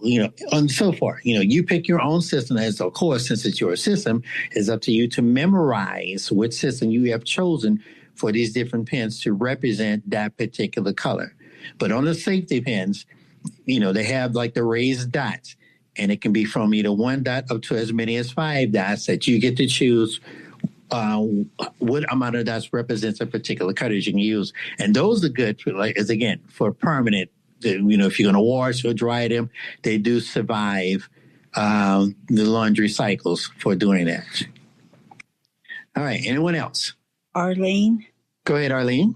and so forth. You pick your own system. As of course, since it's your system, it's up to you to memorize which system you have chosen for these different pins to represent that particular color. But on the safety pins, they have the raised dots, and it can be from either 1 dot up to as many as 5 dots that you get to choose what amount of dots represents a particular color you can use. And those are good for permanent. If you're going to wash or dry them, they do survive the laundry cycles for doing that. All right. Anyone else? Arlene? Go ahead, Arlene.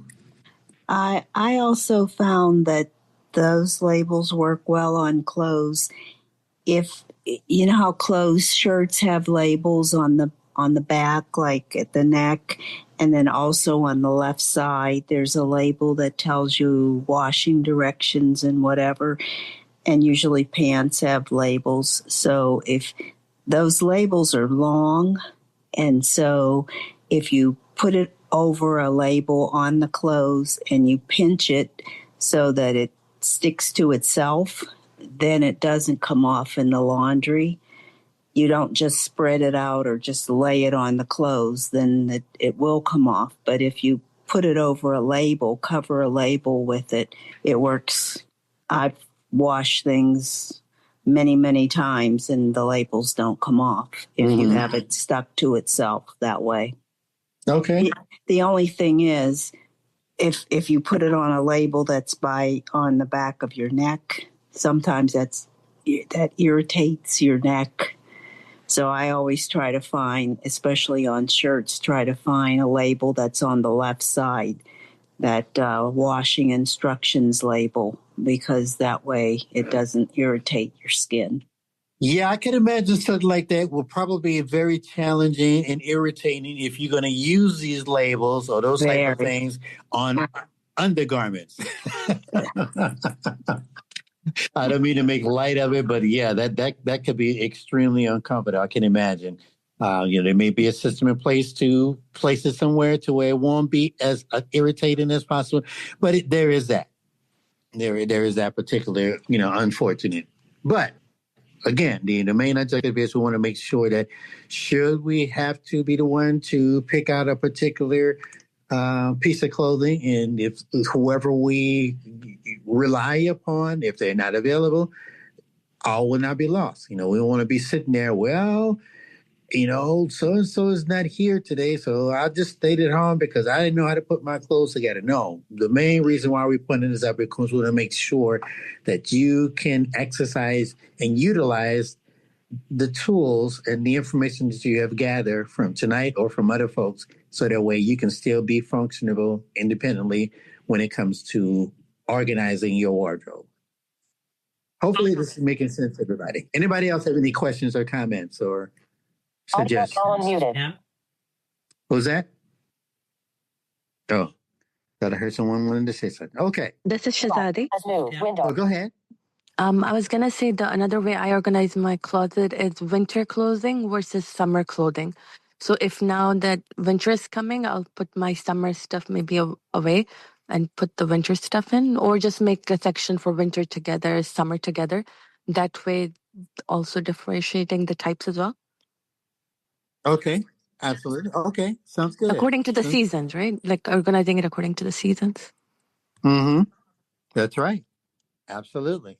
I also found that those labels work well on clothes. If you know how shirts have labels on the back, like at the neck, and then also on the left side, there's a label that tells you washing directions and whatever. And usually pants have labels. So if those labels are long, and so if you put it over a label on the clothes and you pinch it so that it sticks to itself, then it doesn't come off in the laundry. You don't just spread it out or just lay it on the clothes, then it will come off. But if you put it over a label, cover a label with it. It works. I've washed things many, many times and the labels don't come off if you have it stuck to itself that way. Okay. The only thing is, if you put it on a label that's on the back of your neck, sometimes that irritates your neck. So I always try to find, especially on shirts, try to find a label that's on the left side, that washing instructions label, because that way it doesn't irritate your skin. Yeah, I can imagine something like that will probably be very challenging and irritating if you're going to use these labels or those type of things on undergarments. I don't mean to make light of it, but yeah, that could be extremely uncomfortable. I can imagine. There may be a system in place to place it somewhere to where it won't be as irritating as possible, but there is that. There is that particular, unfortunate. But again, the main objective is we want to make sure that should we have to be the one to pick out a particular piece of clothing, and if whoever we rely upon, if they're not available, all will not be lost. We don't want to be sitting there, well, so-and-so is not here today, so I just stayed at home because I didn't know how to put my clothes together. No, the main reason why we're putting this up is because we want to make sure that you can exercise and utilize the tools and the information that you have gathered from tonight or from other folks, so that way you can still be functional independently when it comes to organizing your wardrobe. Hopefully this is making sense to everybody. Anybody else have any questions or comments or suggestions? Unmuted. What was that? Oh, thought I heard someone wanted to say something. Okay. This is Shazadi. Oh, go ahead. I was going to say that another way I organize my closet is winter clothing versus summer clothing. So if now that winter is coming, I'll put my summer stuff maybe away and put the winter stuff in, or just make a section for winter together, summer together. That way, also differentiating the types as well. Okay, absolutely. Okay, sounds good. According to the seasons, right? Like organizing it according to the seasons. Mm-hmm. That's right. Absolutely.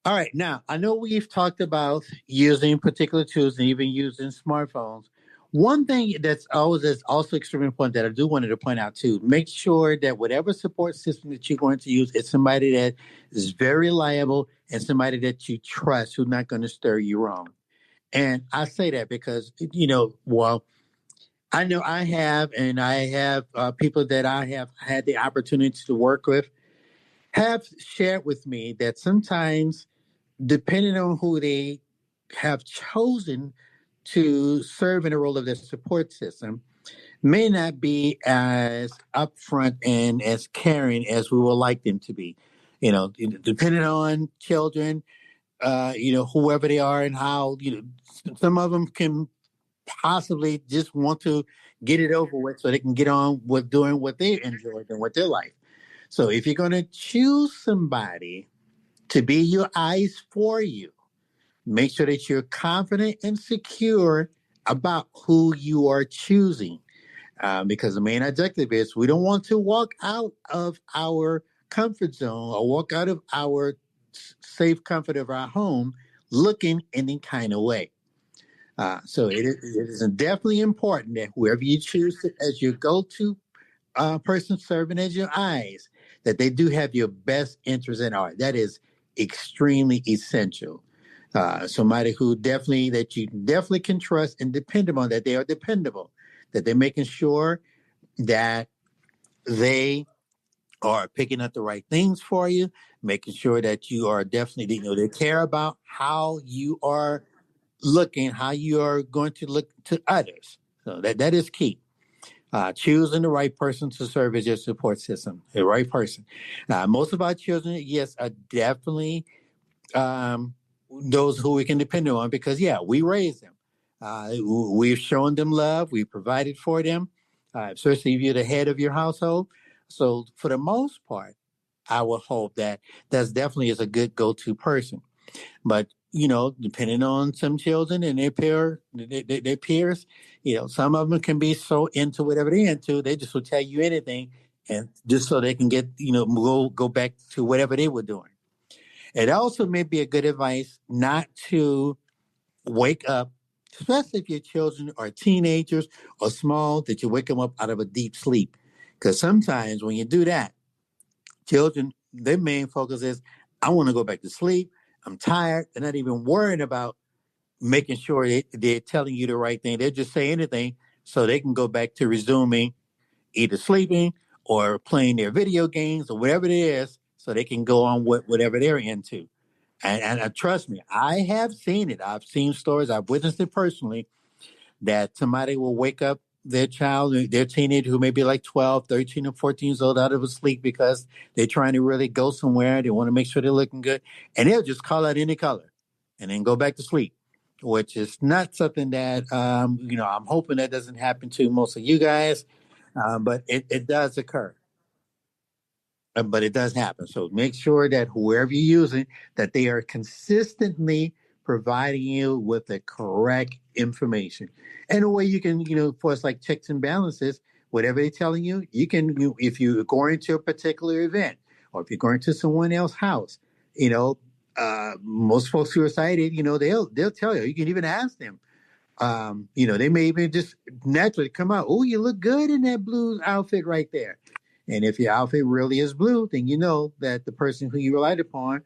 All right. Now, I know we've talked about using particular tools and even using smartphones. One thing that's also extremely important that I do wanted to point out too, make sure that whatever support system that you're going to use is somebody that is very reliable and somebody that you trust, who's not going to stir you wrong. And I say that because, I know I have people that I have had the opportunity to work with have shared with me that sometimes, depending on who they have chosen to serve in the role of their support system, may not be as upfront and as caring as we would like them to be. Depending on children, whoever they are and how, some of them can possibly just want to get it over with so they can get on with doing what they enjoy and what they like. So if you're going to choose somebody to be your eyes for you, make sure that you're confident and secure about who you are choosing. Because the main objective is we don't want to walk out of our comfort zone or walk out of our safe comfort of our home looking any kind of way. So it is definitely important that whoever you choose as your go-to person serving as your eyes, that they do have your best interest in heart. That is extremely essential. Somebody who that you definitely can trust and depend on, that they are dependable, that they're making sure that they are picking up the right things for you, making sure that you are definitely, they care about how you are looking, how you are going to look to others. So that is key. Choosing the right person to serve as your support system, the right person. Most of our children, yes, are definitely those who we can depend on because, we raised them. We've shown them love. We provided for them, especially if you're the head of your household. So for the most part, I would hope that that's definitely is a good go-to person. But depending on some children and their peers, some of them can be so into whatever they're into, they just will tell you anything, and just so they can get, go back to whatever they were doing. It also may be a good advice not to wake up, especially if your children are teenagers or small, that you wake them up out of a deep sleep. Because sometimes when you do that, children, their main focus is, I want to go back to sleep. I'm tired. They're not even worried about making sure they're telling you the right thing. They'll just say anything so they can go back to resuming either sleeping or playing their video games or whatever it is, so they can go on with whatever they're into. And trust me, I have seen it. I've seen stories. I've witnessed it personally, that somebody will wake up their child, their teenager who may be like 12, 13, or 14 years old out of a sleep because they're trying to really go somewhere. They want to make sure they're looking good. And they'll just call out any color and then go back to sleep, which is not something that, I'm hoping that doesn't happen to most of you guys, but it does occur. But it does happen. So make sure that whoever you're using, that they are consistently providing you with the correct information. And a way you can, for us, like checks and balances, whatever they're telling you, you can, if you're going to a particular event or if you're going to someone else's house, most folks who are sighted, they'll tell you. You can even ask them. They may even just naturally come out, oh, you look good in that blue outfit right there. And if your outfit really is blue, then you know that the person who you relied upon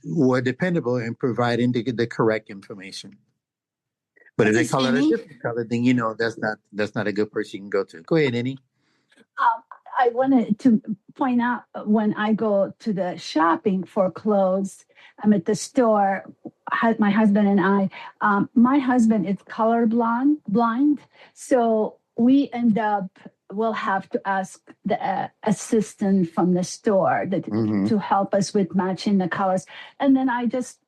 were dependable in providing the correct information. But if they call it a different color, then that's not a good person you can go to. Go ahead, Annie. I wanted to point out, when I go to the shopping for clothes, I'm at the store, my husband and I, my husband is blind. So we we'll have to ask the assistant from the store to help us with matching the colors. And then I just,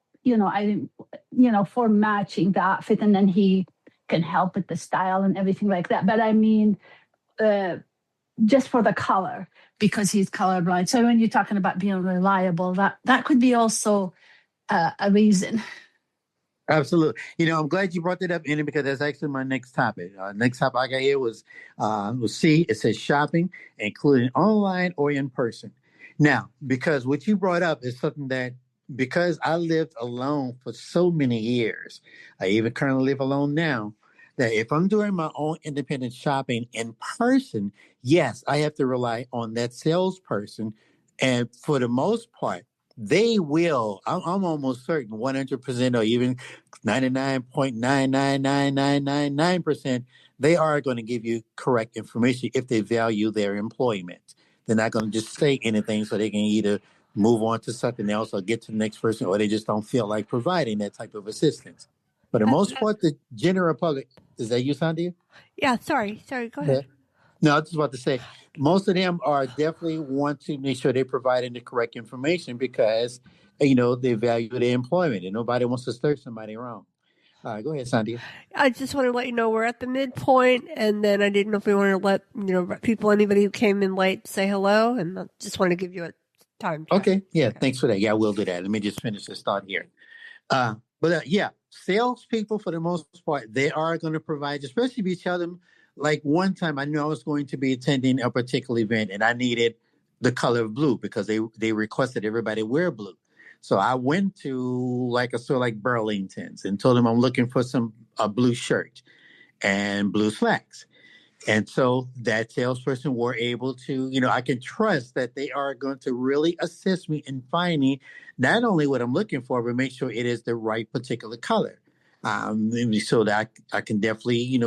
for matching the outfit, and then he can help with the style and everything like that. But I mean, just for the color, because he's colorblind. So when you're talking about being reliable, that could be also a reason. Absolutely. I'm glad you brought that up, Annie, because that's actually my next topic. Next topic I got here was C. It says shopping, including online or in person. Now, because what you brought up is something that, because I lived alone for so many years, I even currently live alone now, that if I'm doing my own independent shopping in person, yes, I have to rely on that salesperson. And for the most part, they will, I'm almost certain, 100% or even 99.99999%, they are going to give you correct information if they value their employment. They're not going to just say anything so they can either move on to something else or get to the next person, or they just don't feel like providing that type of assistance. For the most part, the general public, is that you, Sandia? Yeah, sorry, go ahead. No, I was just about to say, most of them are definitely want to make sure they're providing the correct information because, they value their employment and nobody wants to stir somebody wrong. All right, go ahead, Sandia. I just want to let you know we're at the midpoint, and then I didn't know if we wanted to let anybody who came in late say hello, and I just want to give you a time. Okay, yeah, thanks for that. Yeah, we'll do that. Let me just finish this thought here. Salespeople, for the most part, they are going to provide, especially if you tell them, like one time I knew I was going to be attending a particular event and I needed the color of blue because they requested everybody wear blue. So I went to like a store like Burlington's and told them I'm looking for a blue shirt and blue slacks. And so that salesperson were able to, I can trust that they are going to really assist me in finding not only what I'm looking for, but make sure it is the right particular color. So that I can definitely,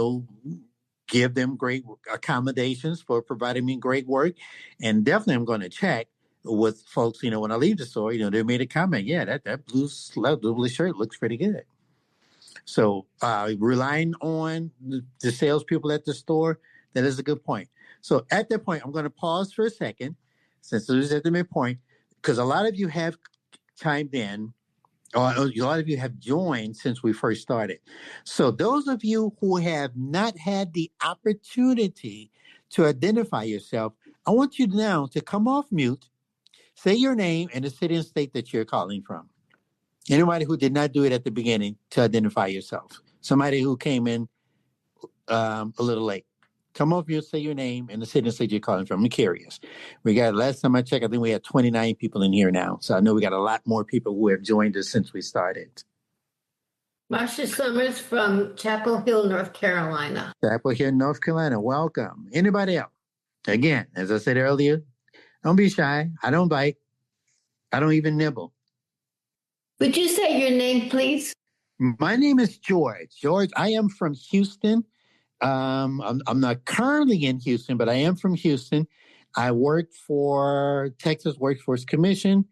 give them great accommodations for providing me great work. And definitely I'm going to check with folks, when I leave the store, they made a comment. Yeah, that blue shirt looks pretty good. So relying on the salespeople at the store, that is a good point. So at that point, I'm going to pause for a second, since it is at the midpoint, because a lot of you have chimed in, or a lot of you have joined since we first started. So those of you who have not had the opportunity to identify yourself, I want you now to come off mute, say your name and the city and state that you're calling from. Anybody who did not do it at the beginning to identify yourself. Somebody who came in a little late. Come up here, say your name and the city and state you're calling from. I'm curious. We got, last time I checked, I think we had 29 people in here now. So I know we got a lot more people who have joined us since we started. Marcia Summers from Chapel Hill, North Carolina. Chapel Hill, North Carolina. Welcome. Anybody else? Again, as I said earlier, don't be shy. I don't bite. I don't even nibble. Would you say your name, please? My name is George. George, I am from Houston. I'm not currently in Houston, but I am from Houston. I work for Texas Workforce Commission.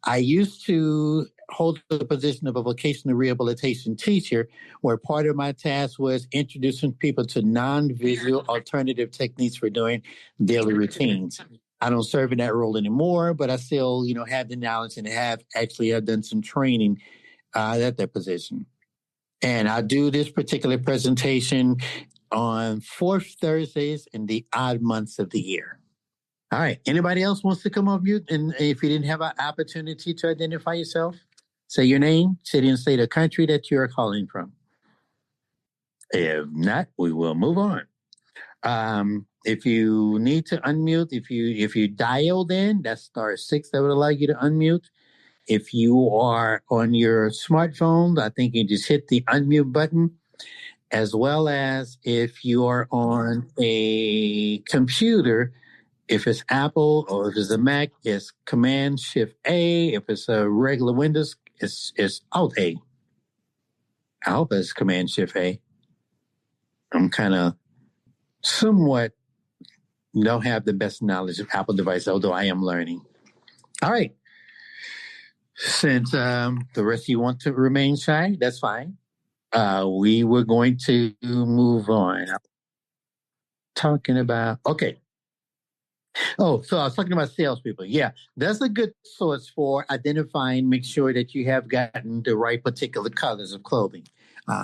I used to hold the position of a vocational rehabilitation teacher, where part of my task was introducing people to non-visual alternative techniques for doing daily routines. I don't serve in that role anymore, but I still, have the knowledge and have done some training at that position. And I do this particular presentation on fourth Thursdays in the odd months of the year. All right. Anybody else wants to come off mute? And if you didn't have an opportunity to identify yourself, say your name, city and state of country that you're calling from. If not, we will move on. If you need to unmute, if you dialed in, that's *6 that would allow you to unmute. If you are on your smartphone, I think you just hit the unmute button, as well as if you are on a computer, if it's Apple or if it's a Mac, it's Command-Shift-A. If it's a regular Windows, it's Alt-A. I hope it's Command-Shift-A. I'm kind of somewhat don't have the best knowledge of Apple devices, although I am learning. All right. Since the rest of you want to remain shy, that's fine. We were going to move on. Talking about, okay. Oh, so I was talking about salespeople. Yeah, that's a good source for identifying, make sure that you have gotten the right particular colors of clothing.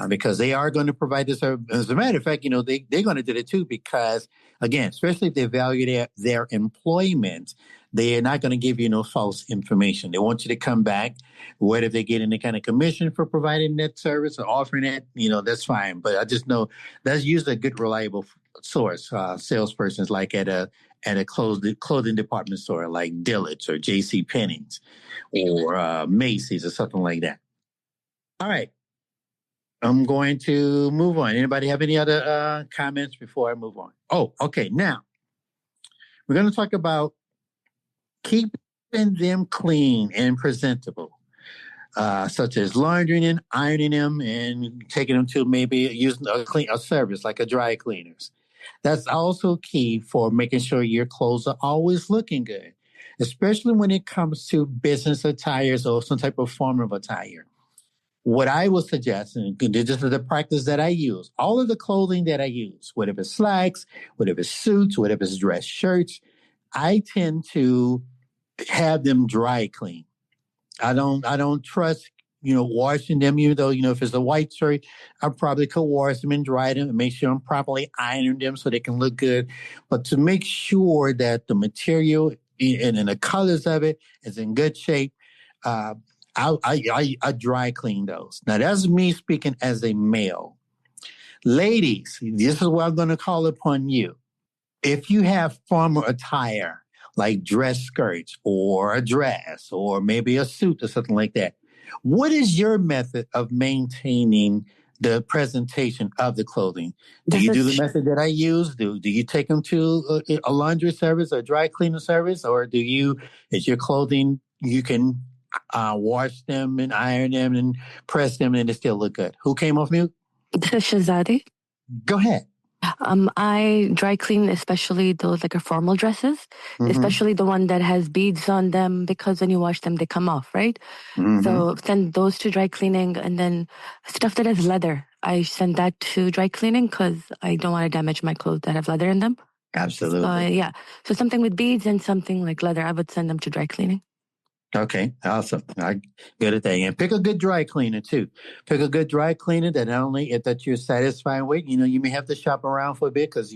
Because they are going to provide this. As a matter of fact, they're going to do it too, because, again, especially if they value their employment, they are not going to give you no false information. They want you to come back. Whether they get any kind of commission for providing that service or offering it, that's fine. But I just know that's usually a good, reliable source. Salespersons like at a clothing department store like Dillard's or J.C. Penney's or Macy's or something like that. All right. I'm going to move on. Anybody have any other comments before I move on? Oh, okay. Now, we're going to talk about keeping them clean and presentable, such as laundering and ironing them and taking them to maybe using a service like a dry cleaners. That's also key for making sure your clothes are always looking good, especially when it comes to business attires or some type of formal attire. What I would suggest, and this is the practice that I use, all of the clothing that I use, whether it's slacks, whether it's suits, whether it's dress shirts, I tend to have them dry clean. I don't trust, washing them, even though, if it's a white shirt, I probably could wash them and dry them and make sure I'm properly ironing them so they can look good. But to make sure that the material and the colors of it is in good shape, I dry clean those. Now, that's me speaking as a male. Ladies, this is what I'm going to call upon you. If you have formal attire, like dress skirts or a dress or maybe a suit or something like that, what is your method of maintaining the presentation of the clothing? Do you do the method that I use? Do you take them to a laundry service or dry cleaning service? Or is your clothing, you can wash them and iron them and press them and they still look good? Who came off mute? This is Shazadi. Go ahead. I dry clean, especially those like formal dresses, especially the one that has beads on them, because when you wash them, they come off, right? So send those to dry cleaning, and then stuff that has leather, I send that to dry cleaning because I don't want to damage my clothes that have leather in them. Absolutely. So something with beads and something like leather, I would send them to dry cleaning. Okay, awesome. Good at that. And pick a good dry cleaner too. Pick a good dry cleaner that not only that you're satisfied with, you may have to shop around for a bit because,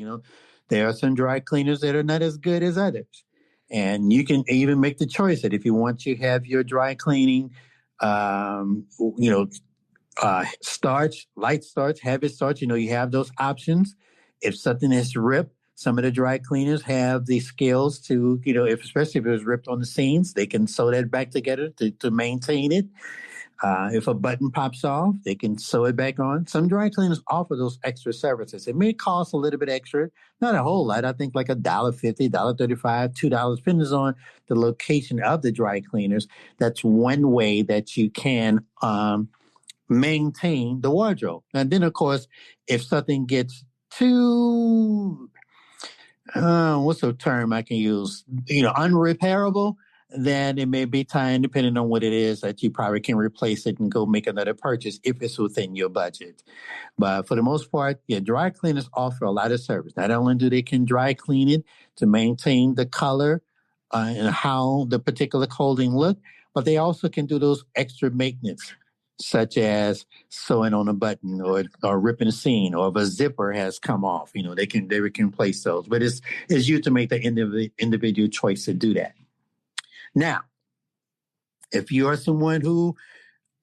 there are some dry cleaners that are not as good as others. And you can even make the choice that if you want to have your dry cleaning Starch, light starch, heavy starch. You have those options. If something is ripped, some of the dry cleaners have the skills to, especially if it was ripped on the seams, they can sew that back together to maintain it. If a button pops off, they can sew it back on. Some dry cleaners offer those extra services. It may cost a little bit extra, not a whole lot. I think like $1.50, $1.35, $2, depends on the location of the dry cleaners. That's one way that you can maintain the wardrobe. And then, of course, if something gets too, what's the term I can use? Unrepairable, then it may be time, depending on what it is, that you probably can replace it and go make another purchase if it's within your budget. But for the most part, dry cleaners offer a lot of service. Not only do they can dry clean it to maintain the color and how the particular clothing look, but they also can do those extra maintenance, such as sewing on a button or ripping a seam, or if a zipper has come off, they can replace those. But it's you to make the individual choice to do that. Now, if you are someone who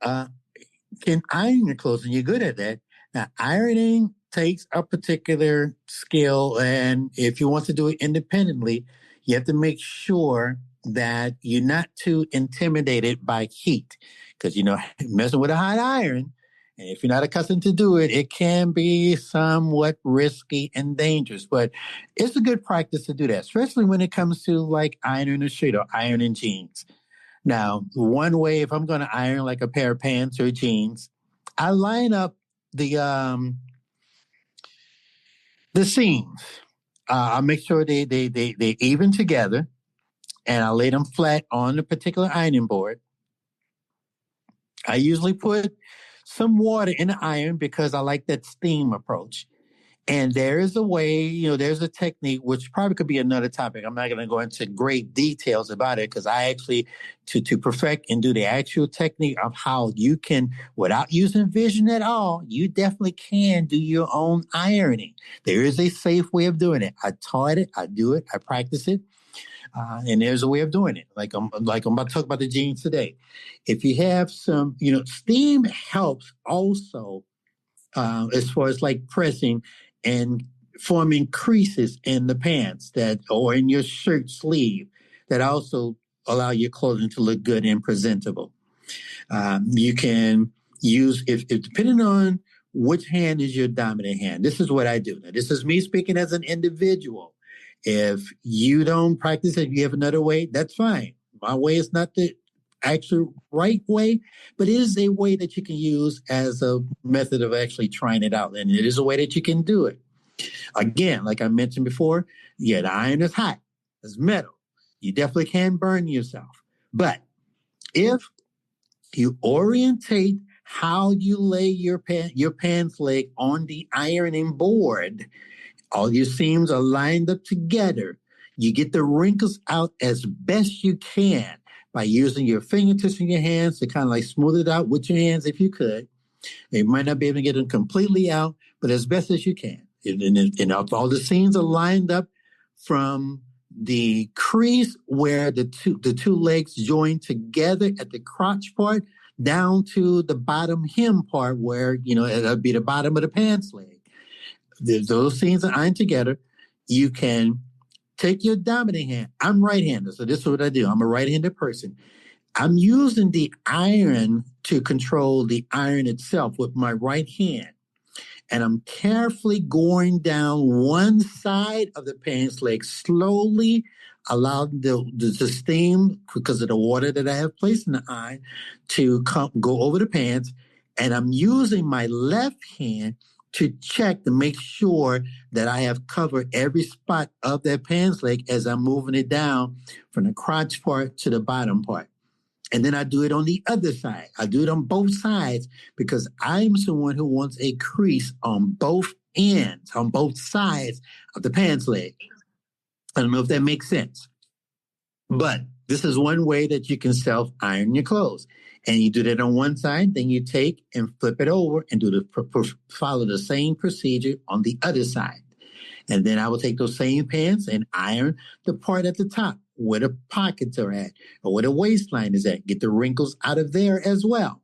can iron your clothes and you're good at that, now ironing takes a particular skill, and if you want to do it independently, you have to make sure that you're not too intimidated by heat, because messing with a hot iron, and if you're not accustomed to do it, it can be somewhat risky and dangerous. But it's a good practice to do that, especially when it comes to like ironing a shirt or ironing jeans. Now, one way, if I'm going to iron like a pair of pants or jeans, I line up the seams. I make sure they even together, and I lay them flat on the particular ironing board. I usually put some water in the iron because I like that steam approach. And there is a way, there's a technique, which probably could be another topic. I'm not going to go into great details about it, because I actually, to perfect and do the actual technique of how you can, without using vision at all, you definitely can do your own ironing. There is a safe way of doing it. I taught it, I do it, I practice it. And there's a way of doing it. Like I'm about to talk about the jeans today. If you have some, steam helps also as far as like pressing and forming creases in the pants or in your shirt sleeve that also allow your clothing to look good and presentable. You can use, if depending on which hand is your dominant hand. This is what I do. Now, this is me speaking as an individual. If you don't practice it, you have another way, that's fine. My way is not the actual right way, but it is a way that you can use as a method of actually trying it out. And it is a way that you can do it. Again, like I mentioned before, the iron is hot. It's metal. You definitely can burn yourself. But if you orientate how you lay your pants leg on the ironing board, all your seams are lined up together. You get the wrinkles out as best you can by using your fingertips in your hands to kind of like smooth it out with your hands if you could. You might not be able to get them completely out, but as best as you can. And all the seams are lined up from the crease where the two legs join together at the crotch part down to the bottom hem part where, it'll be the bottom of the pants leg. Those seams are ironed together. You can take your dominant hand. I'm right-handed, so this is what I do. I'm a right-handed person. I'm using the iron to control the iron itself with my right hand. And I'm carefully going down one side of the pants leg, slowly allowing the steam, because of the water that I have placed in the iron, to go over the pants. And I'm using my left hand to check to make sure that I have covered every spot of that pants leg as I'm moving it down from the crotch part to the bottom part. And then I do it on the other side. I do it on both sides because I'm someone who wants a crease on both ends, on both sides of the pants leg. I don't know if that makes sense. But this is one way that you can self-iron your clothes. And you do that on one side, then you take and flip it over and follow the same procedure on the other side. And then I will take those same pants and iron the part at the top. where the pockets are at or where the waistline is at. Get the wrinkles out of there as well.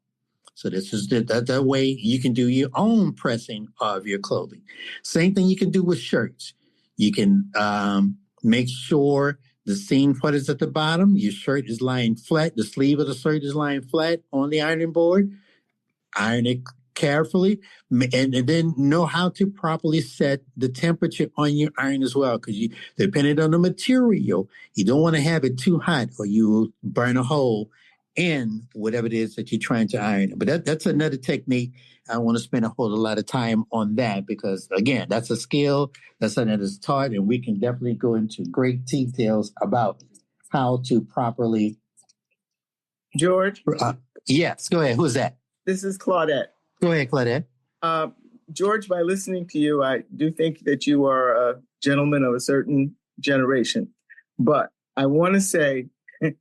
So this is the way you can do your own pressing of your clothing. Same thing you can do with shirts. You can make sure the seam part is at the bottom. Your shirt is lying flat. The sleeve of the shirt is lying flat on the ironing board. Iron it carefully, and then know how to properly set the temperature on your iron as well, because depending on the material, you don't want to have it too hot or you will burn a hole in whatever it is that you're trying to iron. But that's another technique. I don't want to spend a whole lot of time on that because, again, that's a skill. That's something that is taught, and we can definitely go into great details about how to properly. George? Yes, go ahead. Who's that? This is Claudette. Go ahead, Claudette. George, by listening to you, I do think that you are a gentleman of a certain generation. But I want to say, if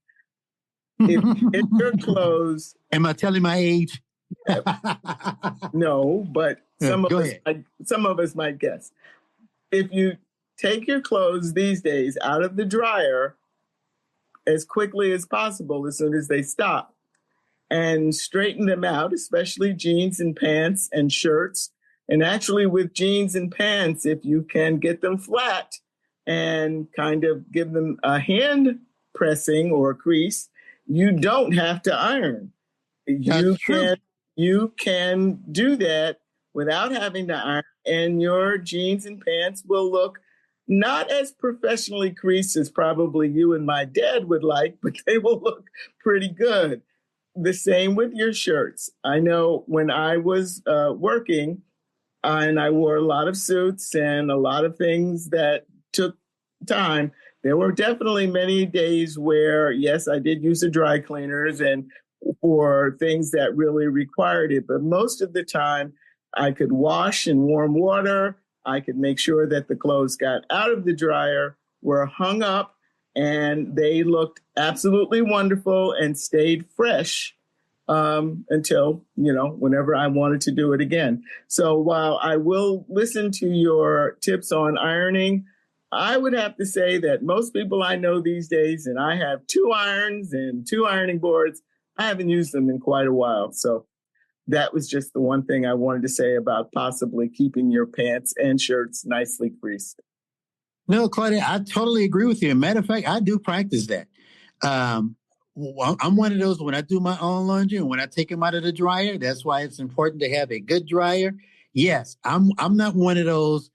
your clothes... Am I telling my age? No, but some of us might guess. If you take your clothes these days out of the dryer as quickly as possible, as soon as they stop, and straighten them out, especially jeans and pants and shirts. And actually with jeans and pants, if you can get them flat and kind of give them a hand pressing or crease, you don't have to iron. You can do that without having to iron, and your jeans and pants will look not as professionally creased as probably you and my dad would like, but they will look pretty good. The same with your shirts. I know when I was working and I wore a lot of suits and a lot of things that took time, there were definitely many days where, yes, I did use the dry cleaners and for things that really required it. But most of the time, I could wash in warm water. I could make sure that the clothes got out of the dryer, were hung up, and they looked absolutely wonderful and stayed fresh until, whenever I wanted to do it again. So while I will listen to your tips on ironing, I would have to say that most people I know these days, and I have 2 irons and 2 ironing boards, I haven't used them in quite a while. So that was just the one thing I wanted to say about possibly keeping your pants and shirts nicely creased. No, Claudia, I totally agree with you. Matter of fact, I do practice that. I'm one of those when I do my own laundry and when I take them out of the dryer. That's why it's important to have a good dryer. Yes, I'm not one of those,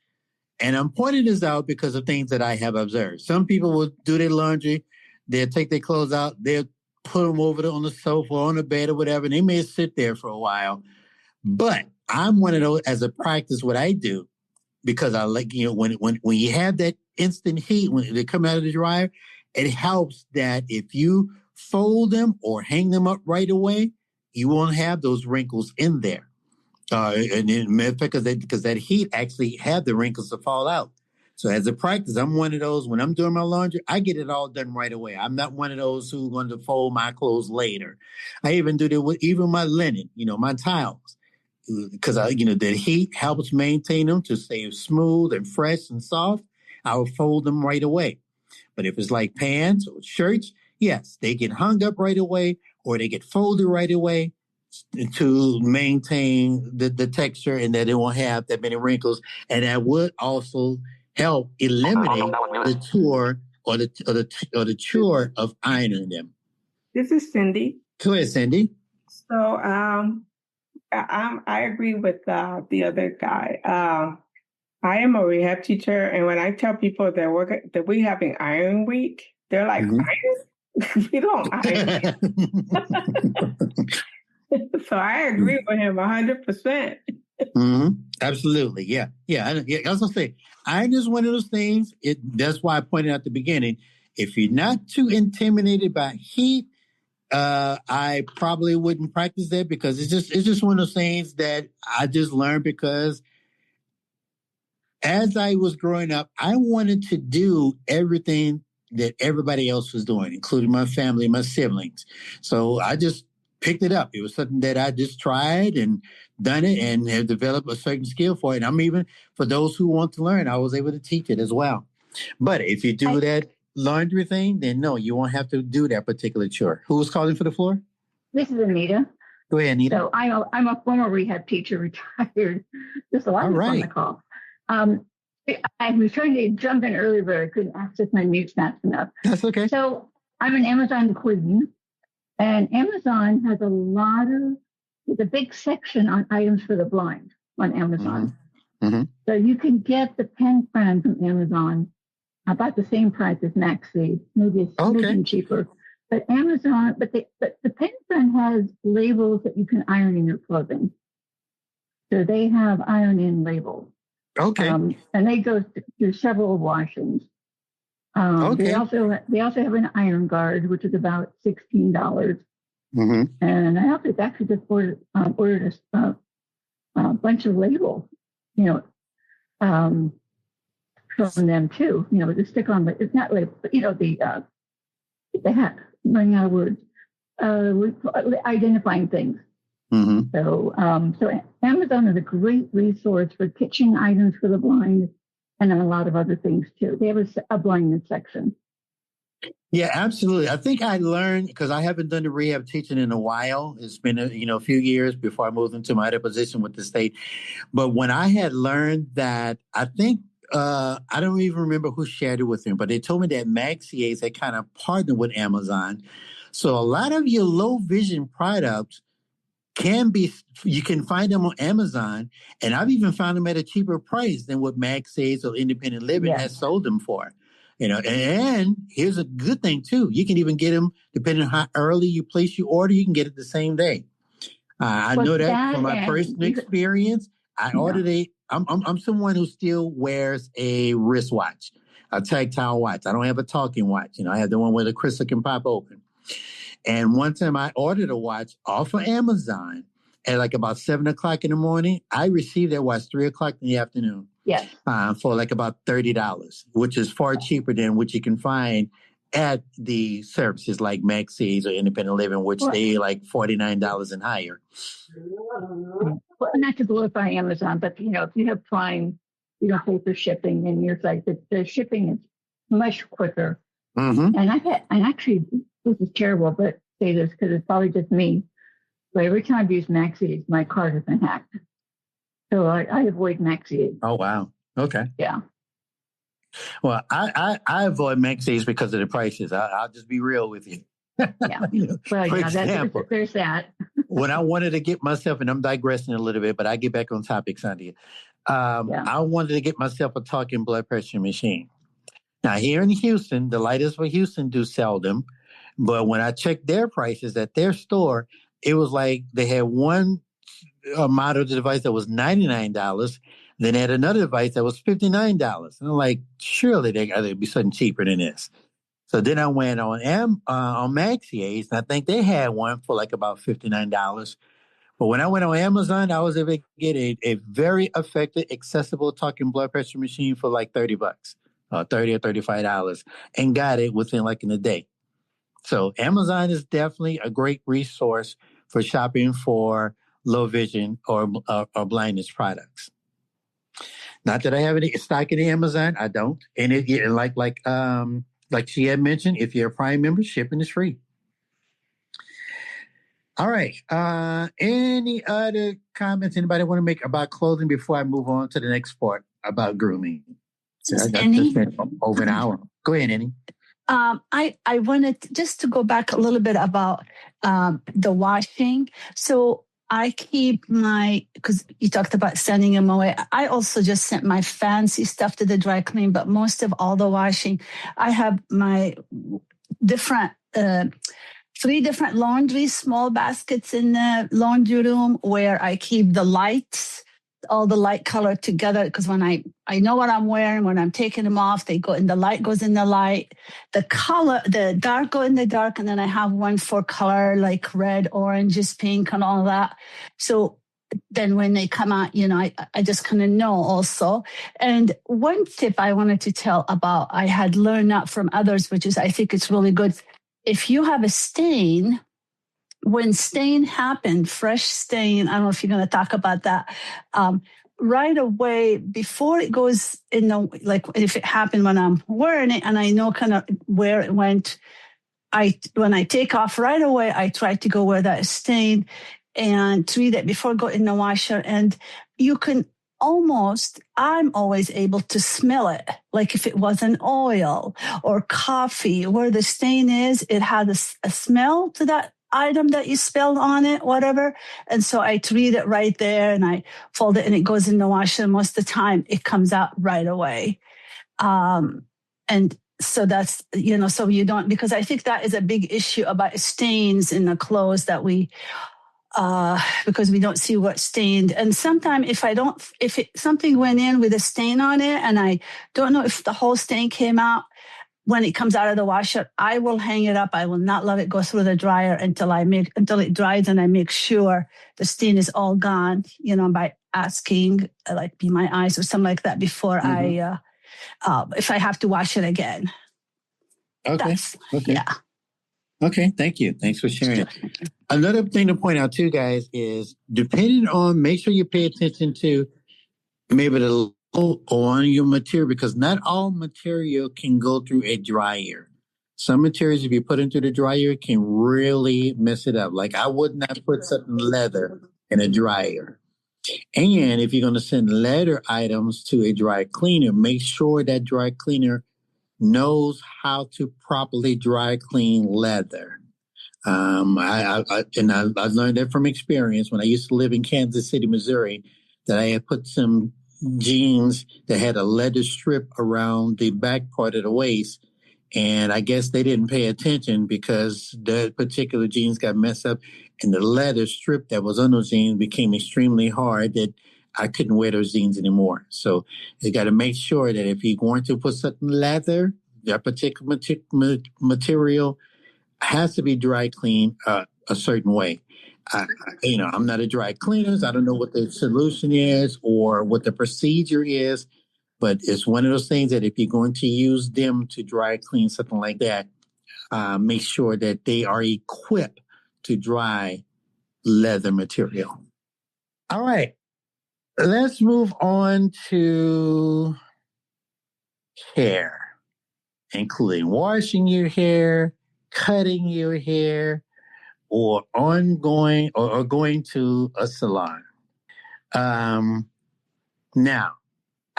and I'm pointing this out because of things that I have observed. Some people will do their laundry, they'll take their clothes out, they'll put them over on the sofa or on the bed or whatever, and they may sit there for a while. But I'm one of those, as a practice, what I do, because I like, when you have that instant heat, when they come out of the dryer, it helps that if you fold them or hang them up right away, you won't have those wrinkles in there. And because that heat actually had the wrinkles to fall out. So as a practice, I'm one of those, when I'm doing my laundry, I get it all done right away. I'm not one of those who's going to fold my clothes later. I even do that with even my linen, my tiles, because the heat helps maintain them to stay smooth and fresh and soft. I will fold them right away. But if it's like pants or shirts, yes, they get hung up right away or they get folded right away to maintain the texture and that it won't have that many wrinkles. And that would also help eliminate the chore or the chore of ironing them. This is Cindy. Go ahead, Cindy. So I agree with the other guy. I am a rehab teacher, and when I tell people that we having iron week, they're like, iron? We don't iron. So I agree with him 100%. Absolutely. Yeah. I was going to say, iron is one of those things. That's why I pointed out at the beginning. If you're not too intimidated by heat, I probably wouldn't practice that because it's just one of those things that I just learned because as I was growing up, I wanted to do everything that everybody else was doing, including my family, my siblings. So I just picked it up. It was something that I just tried and done it and have developed a certain skill for it. And I'm even, for those who want to learn, I was able to teach it as well. But if you do that, laundry thing, then no, you won't have to do that particular chore. Who's calling for the floor? This is Anita. Go ahead, Anita. So I'm a former rehab teacher, retired. Just a lot of fun to call. I was trying to jump in earlier, but I couldn't access my mute fast enough. That's okay. So I'm an Amazon queen, and Amazon has there's a big section on items for the blind on Amazon. Mm-hmm. So you can get the pen friend from Amazon about the same price as Maxi, maybe it's maybe cheaper. But the pen friend has labels that you can iron in your clothing. So they have iron-in labels. Okay. And they go through several washings. They also have an iron guard, which is about $16. Mm-hmm. And I also actually just ordered a bunch of labels, from them too. To stick on, but it's not label, but the hat. Running out of words. Identifying things. Mm-hmm. So Amazon is a great resource for kitchen items for the blind, and a lot of other things too. They have a blindness section. Yeah, absolutely. I think I learned, because I haven't done the rehab teaching in a while. It's been a few years before I moved into my other position with the state. But when I had learned that, I think I don't even remember who shared it with me, but they told me that Maxia's had kind of partnered with Amazon. So a lot of your low vision products you can find them on Amazon, and I've even found them at a cheaper price than what Maxia's or Independent Living has sold them for. And here's a good thing too. You can even get them, depending on how early you place your order, you can get it the same day. I know that from my personal experience. I ordered I'm someone who still wears a wristwatch, a tactile watch. I don't have a talking watch. I have the one where the crystal can pop open. And one time I ordered a watch off of Amazon at like about 7:00 in the morning. I received that watch 3:00 in the afternoon. Yes. For like about $30, which is far cheaper than what you can find at the services like Maxi's or Independent Living, which they like $49 and higher. Well, not to glorify Amazon, but if you have Prime, you don't pay for shipping, and your site, the shipping is much quicker. Mm-hmm. And actually, this is terrible, but say this because it's probably just me. But every time I've used Maxi's, my card has been hacked. So I avoid Maxi's. Oh, wow. Okay. Yeah. Well, I avoid Maxi's because of the prices. I'll just be real with you. Yeah. Well, for example, there's that. when I wanted to get myself, and I'm digressing a little bit, but I get back on topic, Sandia. I wanted to get myself a talking blood pressure machine. Now, here in Houston, the Lighters for Houston do sell them. But when I checked their prices at their store, it was like they had one model of the device that was $99. Then they had another device that was $59. And I'm like, surely they got to be something cheaper than this. So then I went on Maxia's, and I think they had one for like about $59. But when I went on Amazon, I was able to get a very effective, accessible talking blood pressure machine for like $30, $30 or $35, and got it within in a day. So Amazon is definitely a great resource for shopping for low vision or blindness products. Not that I have any stock in Amazon, I don't. And like she had mentioned, if you're a Prime member, shipping is free. All right. Any other comments anybody want to make about clothing before I move on to the next part about grooming? Over an hour. Go ahead, Annie. I wanted just to go back a little bit about the washing. So I keep because you talked about sending them away. I also just sent my fancy stuff to the dry clean, but most of all the washing, I have my different, 3 different laundry, small baskets in the laundry room where I keep the lights, all the light color together. Because when I know what I'm wearing, when I'm taking them off, the light goes in the light, the color, the dark go in the dark. And then I have one for color, like red, oranges, pink, and all that. So then when they come out, I just kind of know also. And one tip I wanted to tell about, I had learned that from others, which is, I think it's really good. If you have a stain, when stain happened, fresh stain, I don't know if you're going to talk about that. right away before it goes in the, like if it happened when I'm wearing it and I know kind of where it went, when I take off right away, I try to go where that is stained and treat it before go in the washer. And you can I'm always able to smell it. Like if it was an oil or coffee, where the stain is, it has a smell to that item that you spilled on it, whatever. And so I treat it right there and I fold it and it goes in the washer. Most of the time it comes out right away. And so that's, so you don't, because I think that is a big issue about stains in the clothes that because we don't see what's stained. And sometimes if something went in with a stain on it and I don't know if the whole stain came out, when it comes out of the washer, I will hang it up. I will not let it go through the dryer until it dries and I make sure the stain is all gone, by asking, like Be My Eyes or something like that before if I have to wash it again. Okay. Yeah. Okay. Thank you. Thanks for sharing. Another thing to point out too, guys, is make sure you pay attention to maybe the logo on your material, because not all material can go through a dryer. Some materials, if you put into the dryer, can really mess it up. Like I would not put certain leather in a dryer. And if you're going to send leather items to a dry cleaner, make sure that dry cleaner knows how to properly dry clean leather. I learned that from experience when I used to live in Kansas City, Missouri, that I had put some jeans that had a leather strip around the back part of the waist. And I guess they didn't pay attention because the particular jeans got messed up and the leather strip that was on those jeans became extremely hard that I couldn't wear those jeans anymore. So you got to make sure that if you're going to put something leather, that particular material has to be dry cleaned a certain way. I'm not a dry cleaner. So I don't know what the solution is or what the procedure is, but it's one of those things that if you're going to use them to dry clean something like that, make sure that they are equipped to dry leather material. All right. Let's move on to hair, including washing your hair, cutting your hair, or ongoing or going to a salon. Now,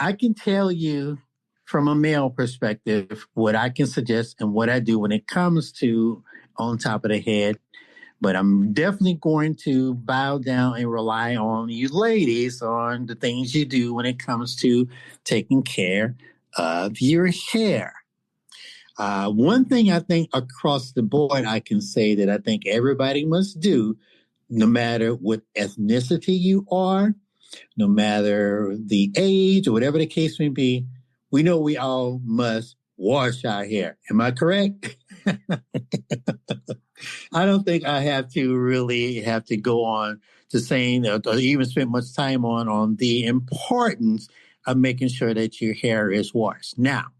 I can tell you from a male perspective what I can suggest and what I do when it comes to on top of the head. But I'm definitely going to bow down and rely on you ladies on the things you do when it comes to taking care of your hair. One thing I think across the board I can say that I think everybody must do, no matter what ethnicity you are, no matter the age or whatever the case may be, we know we all must wash our hair. Am I correct? I don't think I have to go on to saying or even spend much time on the importance of making sure that your hair is washed. Now,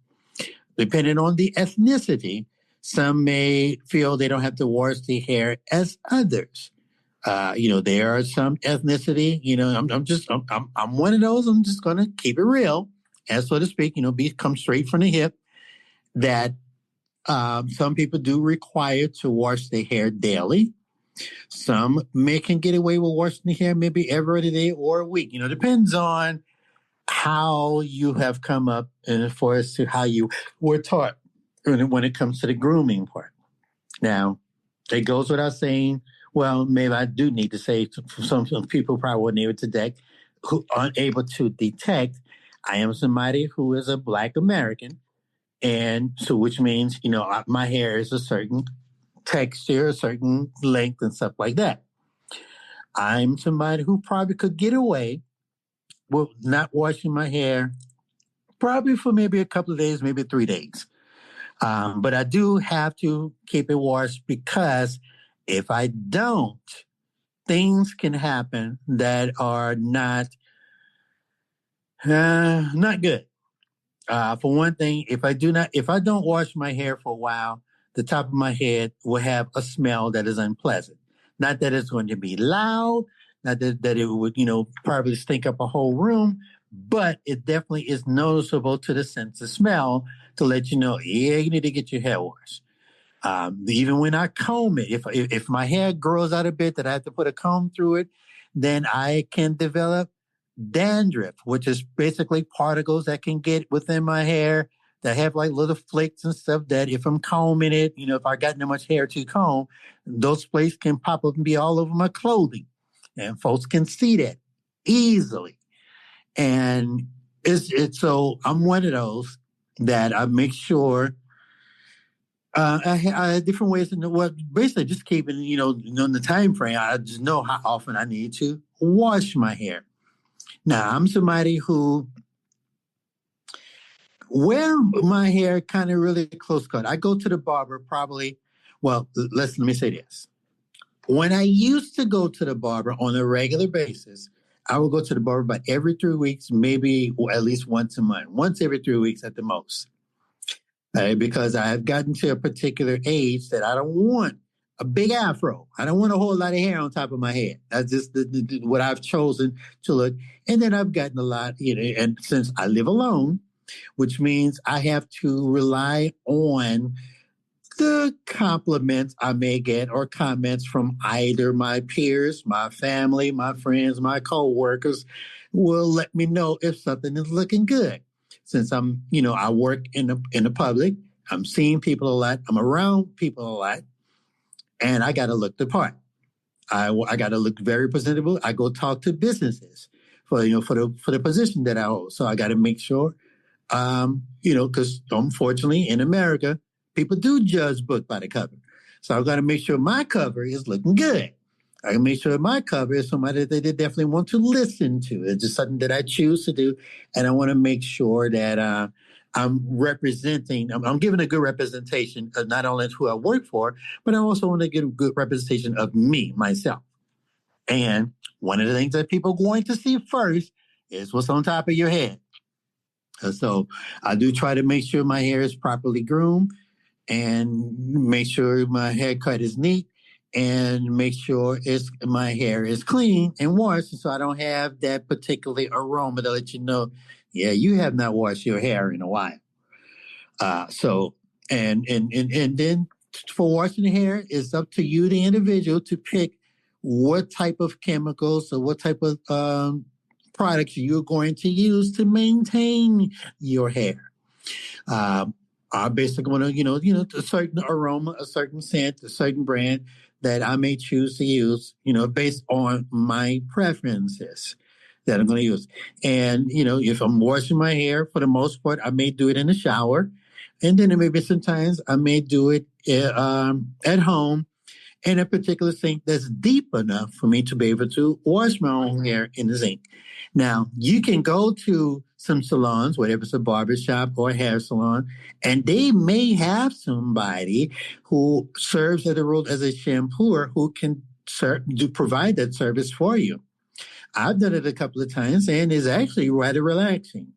depending on the ethnicity, some may feel they don't have to wash the hair as others. There are some ethnicity, I'm one of those. I'm just going to keep it real, as so to speak, come straight from the hip that some people do require to wash their hair daily. Some can get away with washing the hair maybe every other day or a week. Depends on how you have come up and as far as to how you were taught when it comes to the grooming part. Now, it goes without saying, well, maybe I do need to say some people probably weren't able to detect. I am somebody who is a Black American. And so, which means, my hair is a certain texture, a certain length and stuff like that. I'm somebody who probably could get away with not washing my hair probably for maybe a couple of days, maybe 3 days. But I do have to keep it washed because if I don't, things can happen that are not good. For one thing, if I don't wash my hair for a while, the top of my head will have a smell that is unpleasant. Not that it's going to be loud, Not that it would, probably stink up a whole room, but it definitely is noticeable to the sense of smell to let you know, yeah, you need to get your hair washed. Even when I comb it, if my hair grows out a bit that I have to put a comb through it, then I can develop dandruff, which is basically particles that can get within my hair that have like little flakes and stuff that if I'm combing it, if I got that much hair to comb, those flakes can pop up and be all over my clothing. And folks can see that easily. And it's so I'm one of those that I make sure I have different ways to know what basically just keeping, in the time frame. I just know how often I need to wash my hair. Now, I'm somebody who wear my hair kind of really close cut. I go to the barber probably, well, let me say this. When I used to go to the barber on a regular basis, I would go to the barber about every 3 weeks, maybe at least once a month, once every 3 weeks at the most. Because I've gotten to a particular age that I don't want a big afro. I don't want a whole lot of hair on top of my head. That's just what I've chosen to look. And then I've gotten a lot, and since I live alone, which means I have to rely on the compliments I may get or comments from either my peers, my family, my friends, my coworkers will let me know if something is looking good. Since I work in the public, I'm seeing people a lot, I'm around people a lot, and I got to look the part. I got to look very presentable. I go talk to businesses for the position that I hold. So I got to make sure, because unfortunately in America, people do judge book by the cover. So I've got to make sure my cover is looking good. I can make sure my cover is somebody that they definitely want to listen to. It's just something that I choose to do. And I want to make sure that I'm representing, I'm giving a good representation of not only who I work for, but I also want to get a good representation of me, myself. And one of the things that people are going to see first is what's on top of your head. So I do try to make sure my hair is properly groomed and make sure my haircut is neat and make sure my hair is clean and washed so I don't have that particular aroma to let you know, yeah, you have not washed your hair in a while. And then for washing the hair, it's up to you, the individual, to pick what type of chemicals or what type of products you're going to use to maintain your hair. I basically want to, a certain aroma, a certain scent, a certain brand that I may choose to use, based on my preferences that I'm going to use. And, if I'm washing my hair, for the most part, I may do it in the shower. And then maybe sometimes I may do it at home in a particular sink that's deep enough for me to be able to wash my own hair in the sink. Now, you can go to some salons, whether it's a barbershop or a hair salon, and they may have somebody who serves as a role as a shampooer who can provide that service for you. I've done it a couple of times, and it's actually rather relaxing.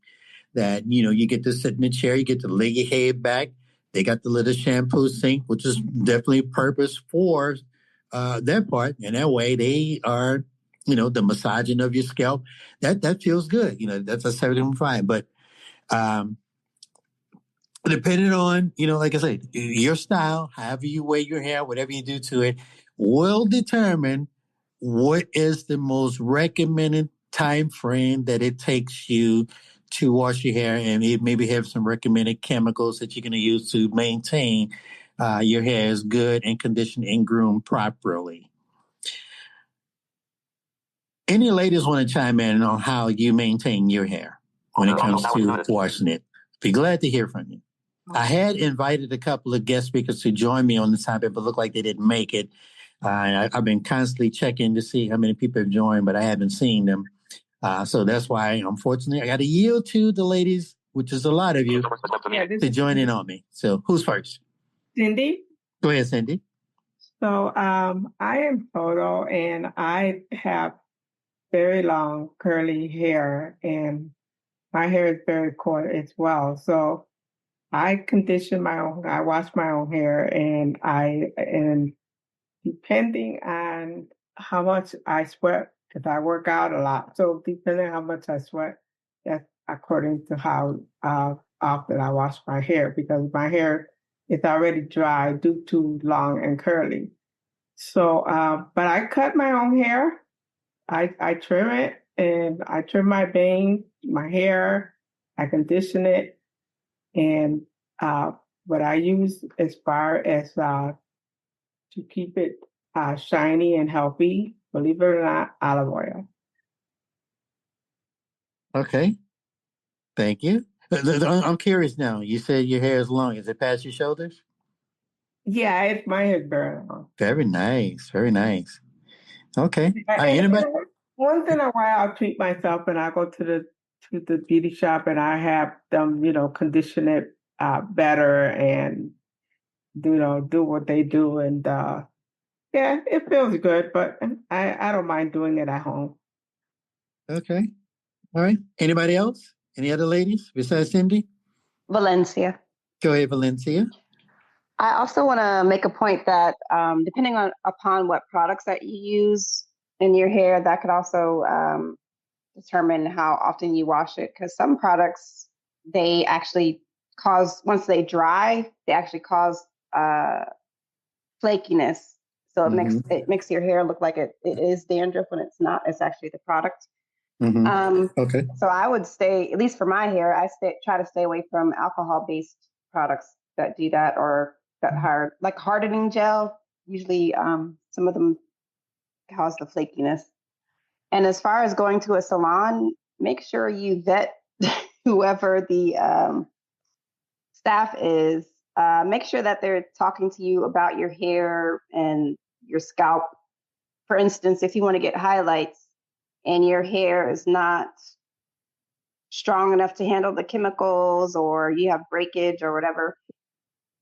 That, you get to sit in the chair, you get to lay your head back. They got the little shampoo sink, which is definitely purpose for that part. And that way they are, the massaging of your scalp. That feels good. That's everything fine. But depending on, like I said, your style, however you wear your hair, whatever you do to it, will determine what is the most recommended time frame that it takes you to wash your hair, and it maybe have some recommended chemicals that you're going to use to maintain your hair is good and conditioned and groomed properly. Any ladies want to chime in on how you maintain your hair when it comes to washing it? Be glad to hear from you. I had invited a couple of guest speakers to join me on this topic, but looked like they didn't make it. I've been constantly checking to see how many people have joined, but I haven't seen them. So that's why, unfortunately, I got to yield to the ladies, which is a lot of you, to join in on me. So who's first? Cindy. Go ahead, Cindy. So I am Photo, and I have very long curly hair, and my hair is very coarse as well. So I condition my own, I wash my own hair, and depending on how much I sweat because I work out a lot. So depending on how much I sweat, that's according to how often I wash my hair, because my hair is already dry due to long and curly. So, but I cut my own hair. I trim it, and I trim my bangs, my hair. I condition it, and what I use as far as to keep it shiny and healthy, believe it or not, olive oil. Okay. Thank you. I'm curious now. You said your hair is long. Is it past your shoulders? Yeah, it's my hair very long. Very nice. Very nice. Okay. And once in a while, I'll treat myself, and I go to the beauty shop, and I have them, condition it better, and do what they do, and yeah, it feels good, but I don't mind doing it at home. Okay. All right. Anybody else? Any other ladies besides Cindy? Valencia. Go ahead, Valencia. I also want to make a point that depending upon what products that you use in your hair, that could also determine how often you wash it. Because some products, they actually once they dry, they actually cause flakiness. So it makes your hair look like it is dandruff when it's not. It's actually the product. Okay. So I would stay, at least for my hair, try to stay away from alcohol-based products that do that, or that like hardening gel. Usually, some of them cause the flakiness. And as far as going to a salon, make sure you vet whoever the staff is. Make sure that they're talking to you about your hair and your scalp. For instance, if you want to get highlights and your hair is not strong enough to handle the chemicals, or you have breakage or whatever,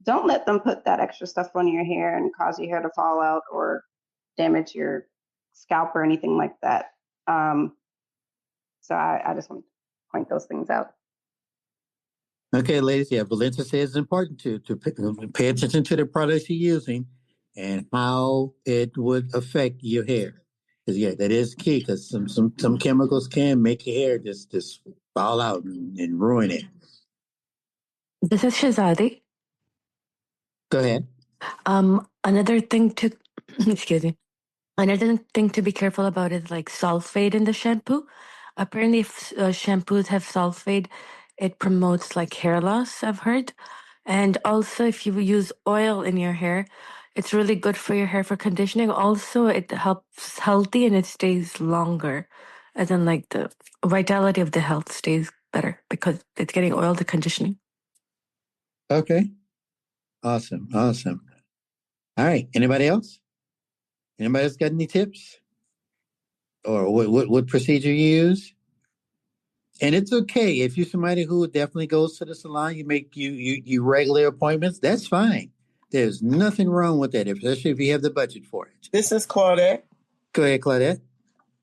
don't let them put that extra stuff on your hair and cause your hair to fall out or damage your scalp or anything like that. So I just want to point those things out. Okay, ladies. Yeah, Valencia says it's important to pay attention to the products you're using and how it would affect your hair. Because yeah, that is key. Because some chemicals can make your hair just fall out and ruin it. This is Shazadi. Go ahead. Another thing to excuse me. Another thing to be careful about is like sulfate in the shampoo. Apparently, if shampoos have sulfate, it promotes like hair loss, I've heard. And also, if you use oil in your hair, it's really good for your hair for conditioning. Also, it helps healthy and it stays longer. As in, like the vitality of the health stays better because it's getting oil to conditioning. Okay. Awesome. All right. Anybody else? Anybody else got any tips? Or what procedure you use? And it's okay if you're somebody who definitely goes to the salon, you make you regular appointments, that's fine. There's nothing wrong with that, especially if you have the budget for it. This is Claudette. Go ahead, Claudette.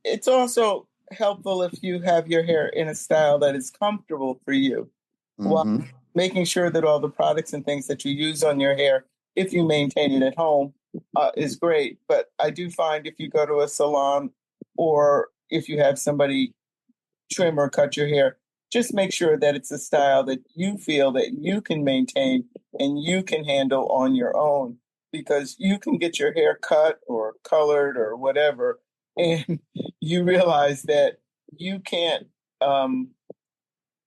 It's also helpful if you have your hair in a style that is comfortable for you, while making sure that all the products and things that you use on your hair, if you maintain it at home, is great. But I do find if you go to a salon, or if you have somebody trim or cut your hair, just make sure that it's a style that you feel that you can maintain and you can handle on your own, because you can get your hair cut or colored or whatever, and you realize that you can't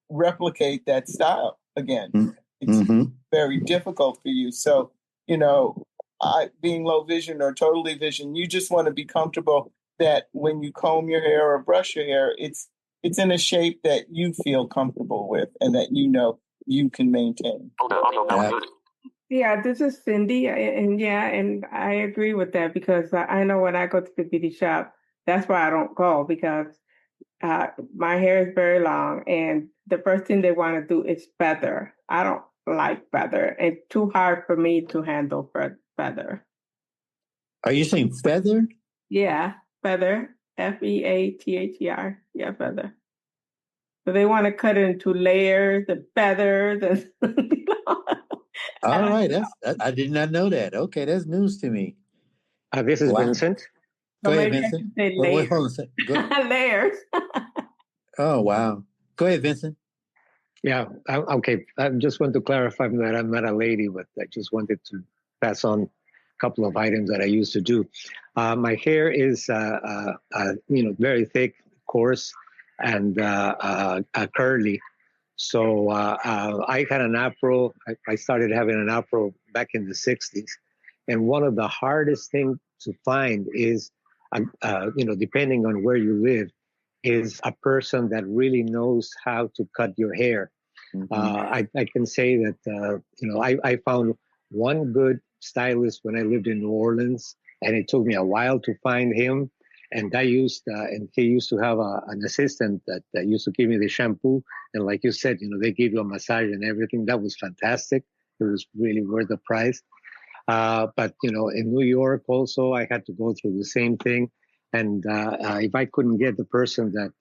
replicate that style again. It's very difficult for you. So, being low vision or totally vision, you just want to be comfortable that when you comb your hair or brush your hair, it's in a shape that you feel comfortable with and that you can maintain. Yeah, this is Cindy, and I agree with that, because I know when I go to the beauty shop, that's why I don't go, because my hair is very long, and the first thing they want to do is feather. I don't like feather. It's too hard for me to handle feather. Are you saying feather? Yeah, feather. Feather. Yeah, feather. So they want to cut it into layers and feathers and All right. I did not know that. Okay, that's news to me. This is Vincent. Go ahead, Vincent. Wait, hold on a second. Layers. Oh, wow. Go ahead, Vincent. Yeah, okay. I just want to clarify that I'm not a lady, but I just wanted to pass on a couple of items that I used to do. My hair is, very thick, coarse, and curly. So I had an afro. I started having an afro back in the 60s. And one of the hardest things to find is, depending on where you live, is a person that really knows how to cut your hair. I can say that, I found one good stylist when I lived in New Orleans, and it took me a while to find him. And and he used to have an assistant that used to give me the shampoo. And like you said, they give you a massage and everything. That was fantastic. It was really worth the price. But, in New York also, I had to go through the same thing. And if I couldn't get the person that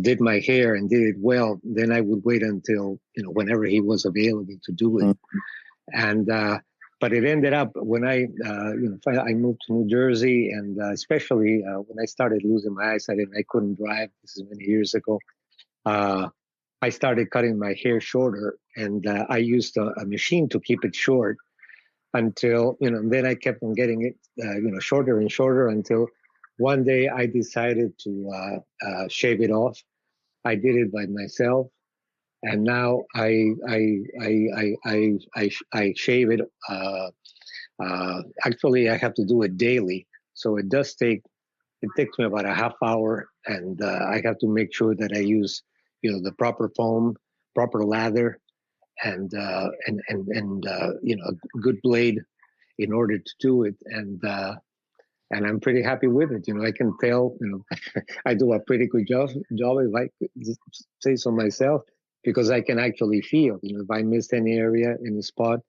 did my hair and did it well, then I would wait until, whenever he was available to do it. And, but it ended up when I moved to New Jersey, and especially when I started losing my eyesight and I couldn't drive, this is many years ago, I started cutting my hair shorter, and I used a machine to keep it short until, and then I kept on getting it, shorter and shorter until one day I decided to shave it off. I did it by myself, and now I shave it. Actually, I have to do it daily, so it takes me about a half hour, and I have to make sure that I use the proper foam, proper lather, and a good blade in order to do it. And I'm pretty happy with it. I can tell, I do a pretty good job if I say so myself, because I can actually feel, if I missed any area, any spot.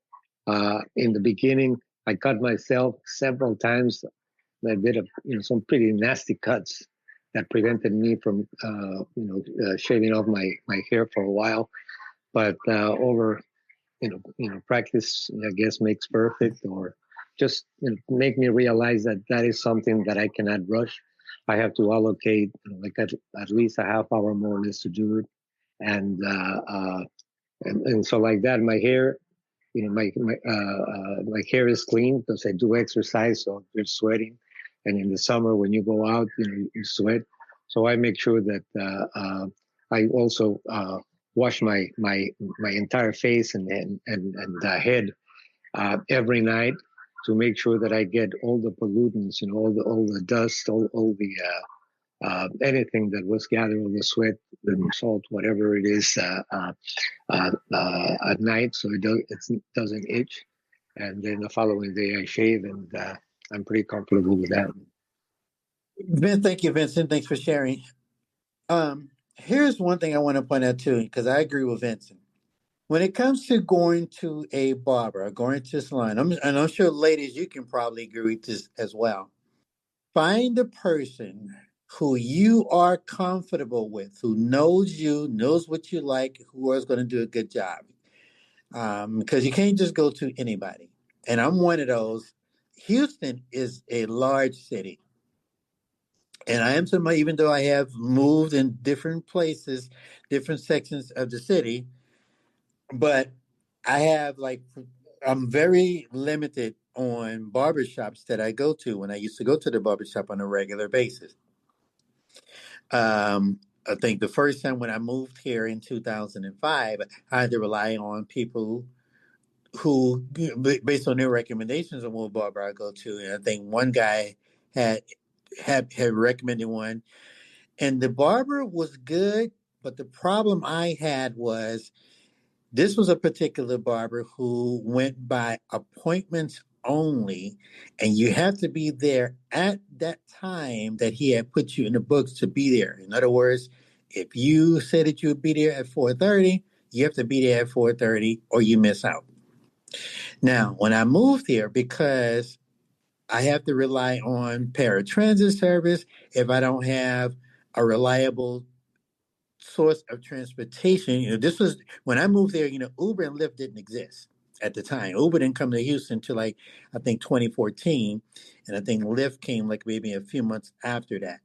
In the beginning, I cut myself several times. I did some pretty nasty cuts that prevented me from, shaving off my hair for a while. But over, practice, I guess, makes perfect, or just make me realize that is something that I cannot rush. I have to allocate at least a half hour more or less to do it, and so like that, my hair, my hair is clean because I do exercise, so you're sweating, and in the summer when you go out, you sweat. So I make sure that I also wash my entire face and head every night, to make sure that I get all the pollutants, all the dust, all the anything that was gathered, all the sweat, the salt, whatever it is, at night, so it doesn't itch. And then the following day I shave, and I'm pretty comfortable with that. Thank you, Vincent. Thanks for sharing. Here's one thing I want to point out too, because I agree with Vincent. When it comes to going to a barber or going to a salon, and I'm sure, ladies, you can probably agree with this as well. Find a person who you are comfortable with, who knows you, knows what you like, who is going to do a good job. Because you can't just go to anybody. And I'm one of those. Houston is a large city. And I am somebody, even though I have moved in different places, different sections of the city, but I have I'm very limited on barbershops that I go to when I used to go to the barbershop on a regular basis. I think the first time when I moved here in 2005, I had to rely on people who, based on their recommendations on what barber I go to. And I think one guy had recommended one, and the barber was good, but the problem I had was this was a particular barber who went by appointments only, and you have to be there at that time that he had put you in the books to be there. In other words, if you said that you would be there at 4:30, you have to be there at 4:30 or you miss out. Now, when I moved here, because I have to rely on paratransit service, if I don't have a reliable source of transportation, this was when I moved there, Uber and Lyft didn't exist. at the time. Uber didn't come to Houston until like, I think 2014. And I think Lyft came like maybe a few months after that.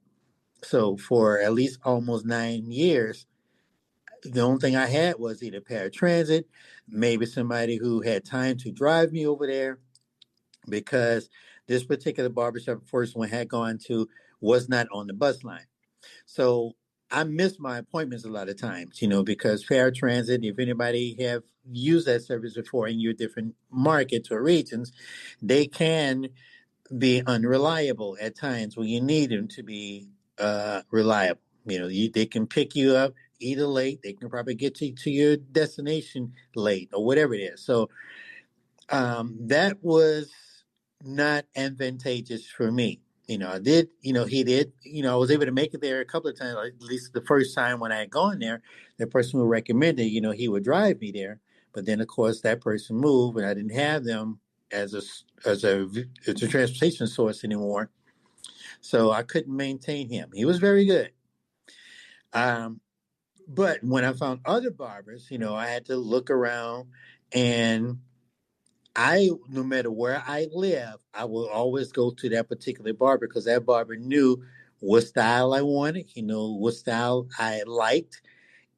So for at least almost 9 years, the only thing I had was either paratransit, maybe somebody who had time to drive me over there, because this particular barbershop, first one had gone to, was not on the bus line. So I miss my appointments a lot of times, because paratransit, if anybody have used that service before in your different markets or regions, they can be unreliable at times when you need them to be reliable. They can pick you up either late, they can probably get you to your destination late or whatever it is. So that was not advantageous for me. He did, I was able to make it there a couple of times, at least the first time when I had gone there, the person who recommended, he would drive me there. But then, of course, that person moved and I didn't have them as a transportation source anymore. So I couldn't maintain him. He was very good. But when I found other barbers, I had to look around, and no matter where I live, I will always go to that particular barber because that barber knew what style I wanted, what style I liked,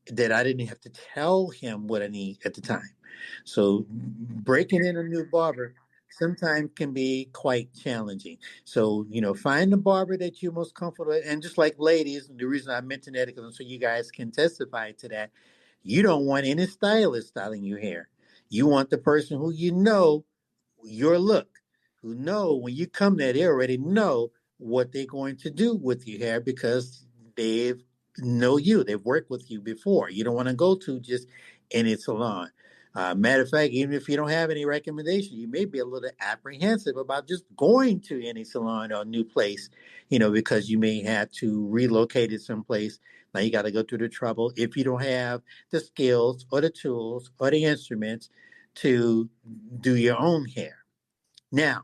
that I didn't have to tell him what I need at the time. So breaking in a new barber sometimes can be quite challenging. So, find the barber that you're most comfortable with. And just like ladies, the reason I mentioned that is so you guys can testify to that. You don't want any stylist styling your hair. You want the person who your look, who know when you come there, they already know what they're going to do with your hair because they've worked with you before. You don't want to go to just any salon. Matter of fact, even if you don't have any recommendation, you may be a little apprehensive about just going to any salon or new place, because you may have to relocate it someplace. Now you got to go through the trouble if you don't have the skills or the tools or the instruments to do your own hair. Now,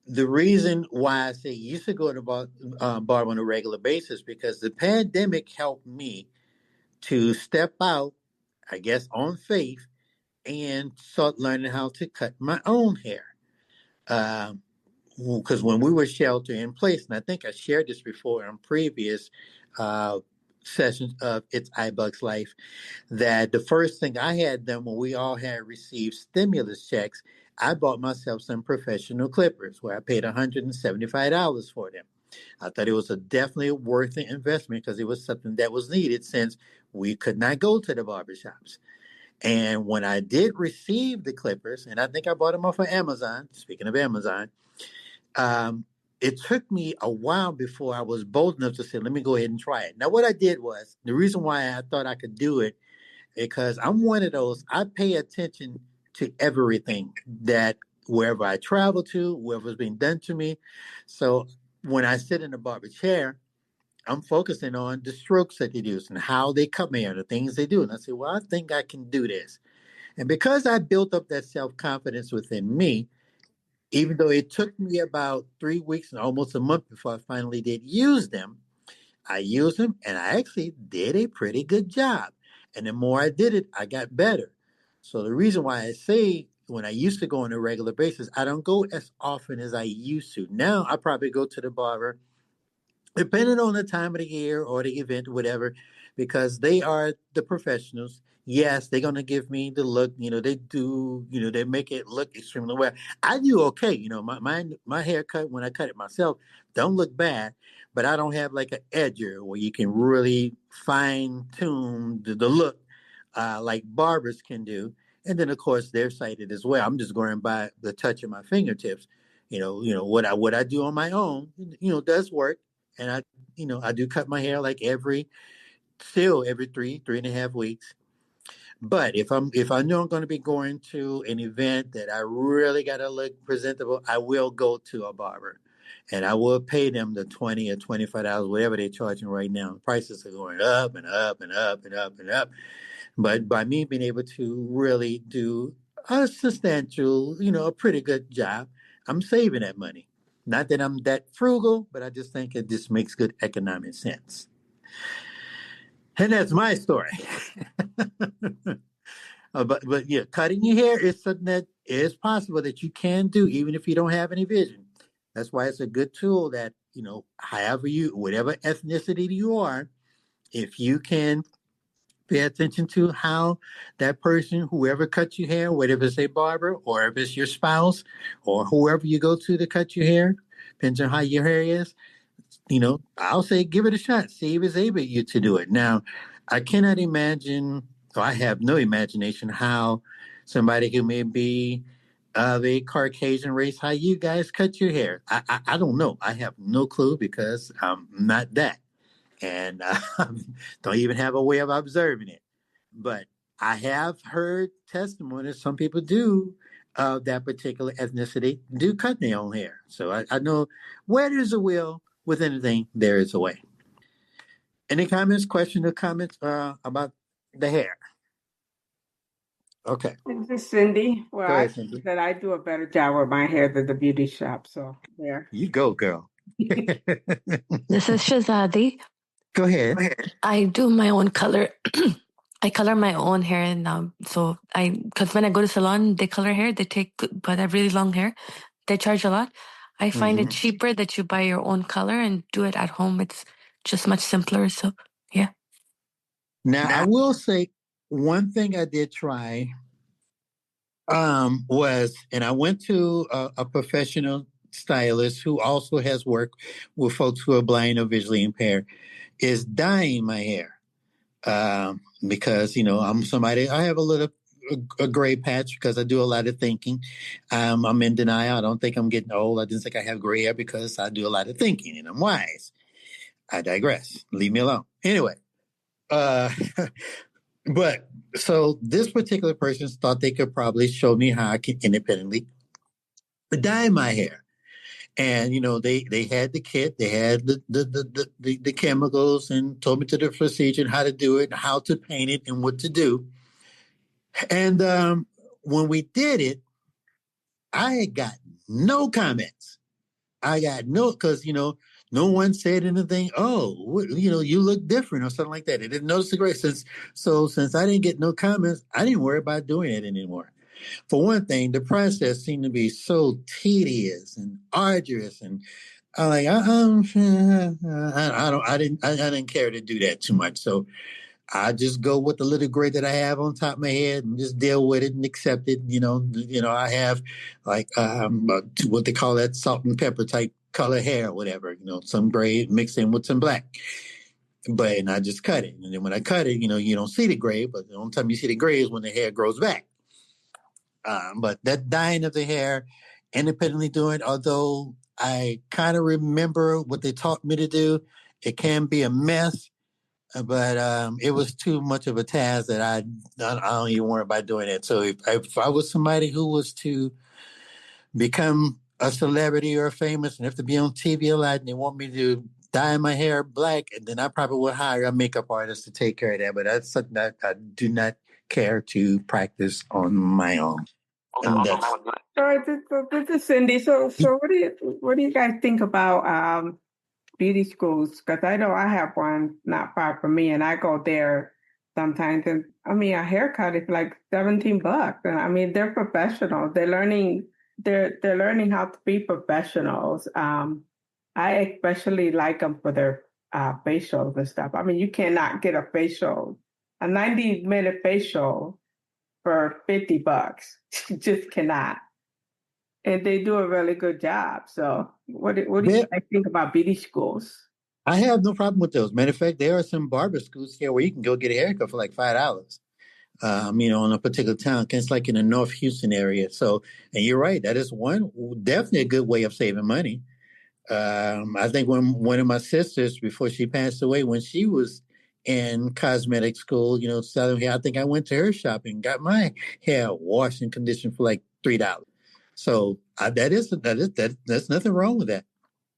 the reason why I say you should go to barber on a regular basis because the pandemic helped me to step out, I guess, on faith and start learning how to cut my own hair. Because when we were shelter in place, and I think I shared this before on previous sessions of It's iBUGs Life, that the first thing I had done when we all had received stimulus checks, I bought myself some professional clippers where I paid $175 for them. I thought it was a definitely worth the investment because it was something that was needed since we could not go to the barbershops. And when I did receive the clippers, and I think I bought them off of Amazon, speaking of Amazon, it took me a while before I was bold enough to say, let me go ahead and try it. Now, what I did was, the reason why I thought I could do it, because I'm one of those, I pay attention to everything that wherever I travel to, whatever's being done to me. So when I sit in the barber chair, I'm focusing on the strokes that they do and how they cut my hair, the things they do. And I say, well, I think I can do this. And because I built up that self-confidence within me, even though it took me about 3 weeks and almost a month before I finally did use them, I used them and I actually did a pretty good job. And the more I did it, I got better. So the reason why I say when I used to go on a regular basis, I don't go as often as I used to. Now I probably go to the barber depending on the time of the year or the event, whatever, because they are the professionals. Yes, they're going to give me the look, they do, they make it look extremely well. I do okay. My haircut, when I cut it myself, don't look bad, but I don't have like an edger where you can really fine tune the look like barbers can do. And then, of course, they're sighted as well. I'm just going by the touch of my fingertips. What I do on my own, does work. And I do cut my hair like every 3.5 weeks. But if I know I'm going to be going to an event that I really got to look presentable, I will go to a barber, and I will pay them the $20 or $25, whatever they're charging right now. The prices are going up and up and up and up and up. But by me being able to really do a substantial, a pretty good job, I'm saving that money. Not that I'm that frugal, but I just think it just makes good economic sense. And that's my story. But yeah, cutting your hair is something that is possible that you can do even if you don't have any vision. That's why it's a good tool that, however whatever ethnicity you are, if you can pay attention to how that person, whoever cuts your hair, whether it's a barber or if it's your spouse or whoever you go to cut your hair, depends on how your hair is, I'll say give it a shot. See if it's able you to do it. Now, I cannot imagine, or I have no imagination how somebody who may be of a Caucasian race, how you guys cut your hair. I don't know. I have no clue because I'm not that. And don't even have a way of observing it. But I have heard testimonies. Some people do of that particular ethnicity do cut their own hair. So I know where there's a will, with anything, there is a way. Any comments, questions, or comments about the hair? Okay. This is Cindy. Well, Go ahead, I Cindy. think that I do a better job with my hair than the beauty shop. So there. You go, girl. This is Shazadi. Go ahead. I do my own color. I color my own hair now. So because when I go to salon, they color hair. But I have really long hair. They charge a lot. I find it cheaper that you buy your own color and do it at home. It's just much simpler. So yeah. Now I will say one thing I did try was, and I went to a professional stylist who also has worked with folks who are blind or visually impaired, is dyeing my hair. Because, I'm somebody, I have a gray patch because I do a lot of thinking. I'm in denial. I don't think I'm getting old. I just think I have gray hair because I do a lot of thinking and I'm wise. I digress. Leave me alone. Anyway, but so this particular person thought they could probably show me how I can independently dye my hair. And they had the kit, they had the chemicals, and told me to the procedure and how to do it, and how to paint it, and what to do. And when we did it, I had got no comments. I got no, because no one said anything. Oh, you look different or something like that. They didn't notice the gray. Since I didn't get no comments, I didn't worry about doing it anymore. For one thing, the process seemed to be so tedious and arduous, and I'm like, I didn't care to do that too much. So I just go with the little gray that I have on top of my head and just deal with it and accept it. I have like what they call that salt and pepper type color hair or whatever. Some gray mixed in with some black. And I just cut it, and then when I cut it, you don't see the gray, but the only time you see the gray is when the hair grows back. But that dyeing of the hair, independently doing, although I kind of remember what they taught me to do, it can be a mess, but it was too much of a task that I don't even worry about doing it. So if I was somebody who was to become a celebrity or famous and have to be on TV a lot and they want me to dye my hair black, and then I probably would hire a makeup artist to take care of that. But that's something that I do not care to practice on my own. And that's All right, this is Cindy. So what do you guys think about beauty schools? Because I know I have one not far from me, and I go there sometimes. And I mean, a haircut is like $17, and I mean, they're professionals. They're learning. They're learning how to be professionals. I especially like them for their facials and stuff. I mean, you cannot get a 90-minute facial for $50. You just cannot. And they do a really good job. So what do you guys think about beauty schools? I have no problem with those. Matter of fact, there are some barber schools here where you can go get a haircut for like $5. In a particular town. It's like in the North Houston area. So, and you're right, that is definitely a good way of saving money. I think when one of my sisters, before she passed away, when she was in cosmetic school, selling hair, I think I went to her shop and got my hair washed and conditioned for like $3. So there's nothing wrong with that.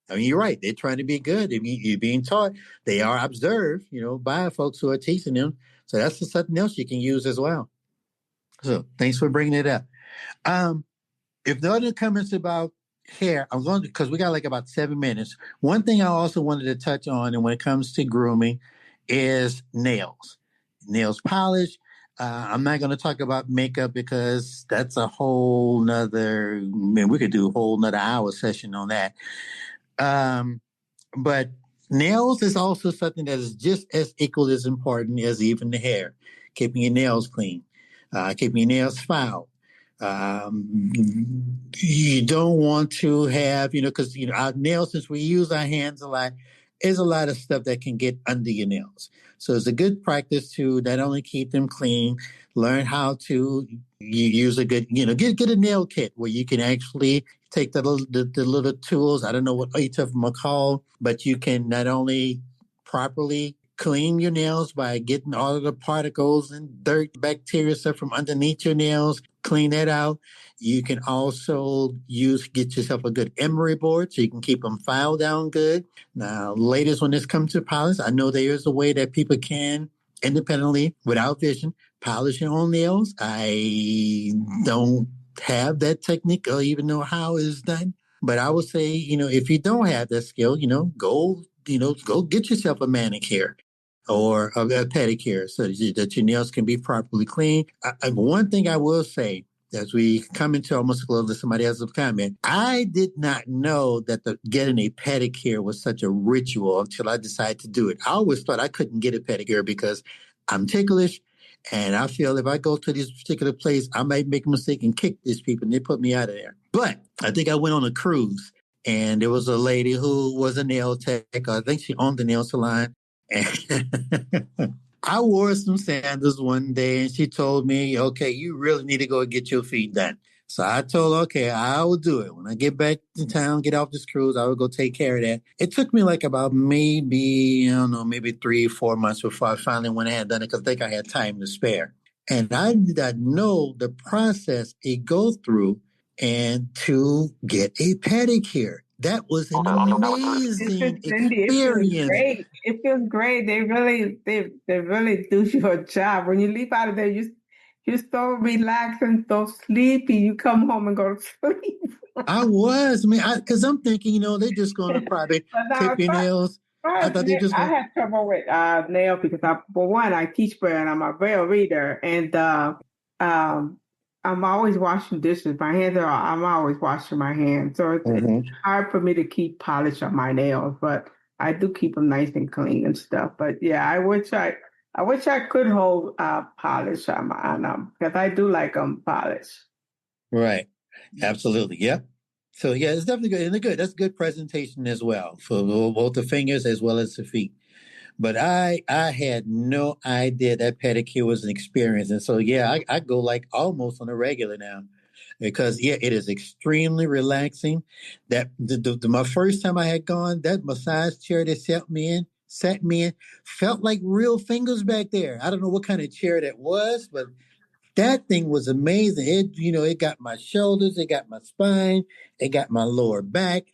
I mean, you're right. They're trying to be good. You're being taught. They are observed, by folks who are teaching them. So that's just something else you can use as well. So thanks for bringing it up. If no other comments about hair, I'm going to, because we got like about 7 minutes. One thing I also wanted to touch on, and when it comes to grooming, is nails. Nails polish. I'm not going to talk about makeup because that's a whole nother, we could do a whole nother hour session on that. But nails is also something that is just as equal as important as even the hair. Keeping your nails clean, keeping your nails filed. You don't want to have, because, our nails, since we use our hands a lot, is a lot of stuff that can get under your nails. So it's a good practice to not only keep them clean, learn how to use a good, get a nail kit where you can actually take the little tools. I don't know what each of them are called, but you can not only properly clean your nails by getting all of the particles and dirt, bacteria, stuff from underneath your nails, clean that out. You can also get yourself a good emery board so you can keep them filed down good. Now, ladies, when this comes to polish, I know there is a way that people can independently, without vision, polish your own nails. I don't have that technique or even know how it's done. But I would say, if you don't have that skill, go get yourself a manicure or a pedicure so that your nails can be properly clean. One thing I will say, as we come into almost a close to somebody else's comment, I did not know that getting a pedicure was such a ritual until I decided to do it. I always thought I couldn't get a pedicure because I'm ticklish, and I feel if I go to this particular place, I might make a mistake and kick these people, and they put me out of there. But I think I went on a cruise, and there was a lady who was a nail tech. I think she owned the nail salon. And I wore some sandals one day, and she told me, okay, you really need to go get your feet done. So I told her, okay, I will do it. When I get back to town, get off this cruise, I will go take care of that. It took me like about maybe 3-4 months before I finally went ahead and done it because I think I had time to spare. And I did not know the process it goes through and to get a pedicure. That was an amazing experience. It feels great. They really do your job. When you leave out of there, you're so relaxed and so sleepy. You come home and go to sleep. I was, because I'm thinking, they're just going to probably clip your nails. I thought they just. I had trouble with nails because I teach Braille and I'm a Braille reader, and I'm always washing dishes. I'm always washing my hands, so it's hard for me to keep polish on my nails, but I do keep them nice and clean and stuff. But yeah, I wish I could hold polish on them because I do like them polished. Right. Absolutely. Yep. So yeah, it's definitely good. And good. That's good presentation as well for both the fingers as well as the feet. But I had no idea that pedicure was an experience. And so, yeah, I go like almost on a regular now because, yeah, it is extremely relaxing. That my first time I had gone, that massage chair that sat me in, felt like real fingers back there. I don't know what kind of chair that was, but that thing was amazing. It got my shoulders, it got my spine, it got my lower back.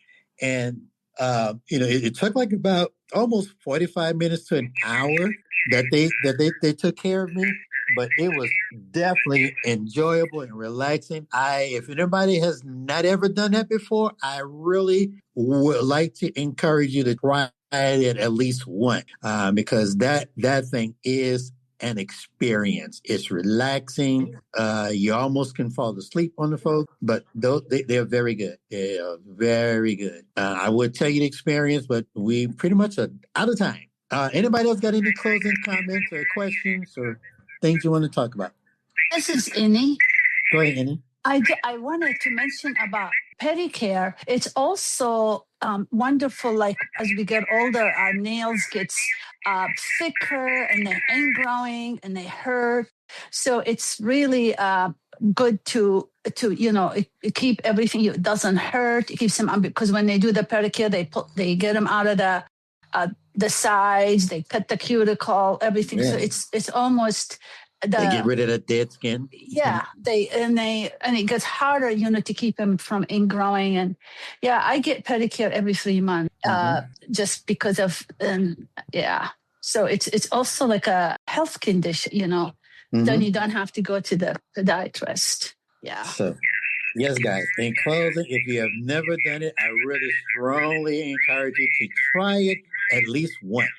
And, it took like about almost 45 minutes to an hour that they took care of me. But it was definitely enjoyable and relaxing. If anybody has not ever done that before, I really would like to encourage you to try it at least once because that thing is an experience. It's relaxing. You almost can fall asleep on the phone, but they're very good. They are very good. I would tell you the experience, but we pretty much are out of time. Anybody else got any closing comments or questions or things you want to talk about? This is Innie. Go ahead, Innie. I wanted to mention about pedicure. It's also wonderful. Like as we get older, our nails gets thicker and they ain't growing and they hurt. So it's really good to keep everything. It doesn't hurt. It keeps them because when they do the pedicure, they get them out of the sides. They cut the cuticle, everything. Yeah. So it's almost. They get rid of the dead skin. Yeah, and it gets harder, to keep them from ingrowing. And yeah, I get pedicure every 3 months, just because of So it's also like a health condition, Then you don't have to go to the podiatrist. Yeah. So, yes, guys. In closing, if you have never done it, I really strongly encourage you to try it at least once.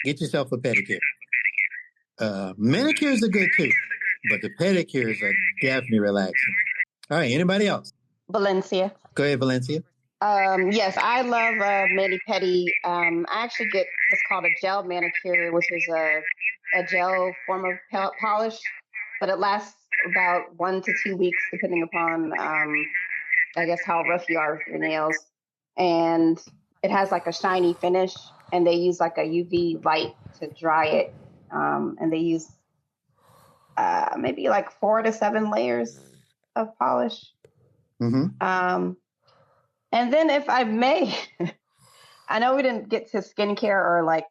Get yourself a pedicure. Manicures are good too. but the pedicures are definitely relaxing. All right, anybody else? Valencia. Go ahead, Valencia. Yes, I love mani-pedi. I actually get what's called a gel manicure, which is a gel form of polish, but it lasts about 1 to 2 weeks, depending upon, I guess, how rough you are with your nails. And it has like a shiny finish, and they use like a UV light to dry it. And they use maybe like 4 to 7 layers of polish. Mm-hmm. And then if I may, I know we didn't get to skincare or like,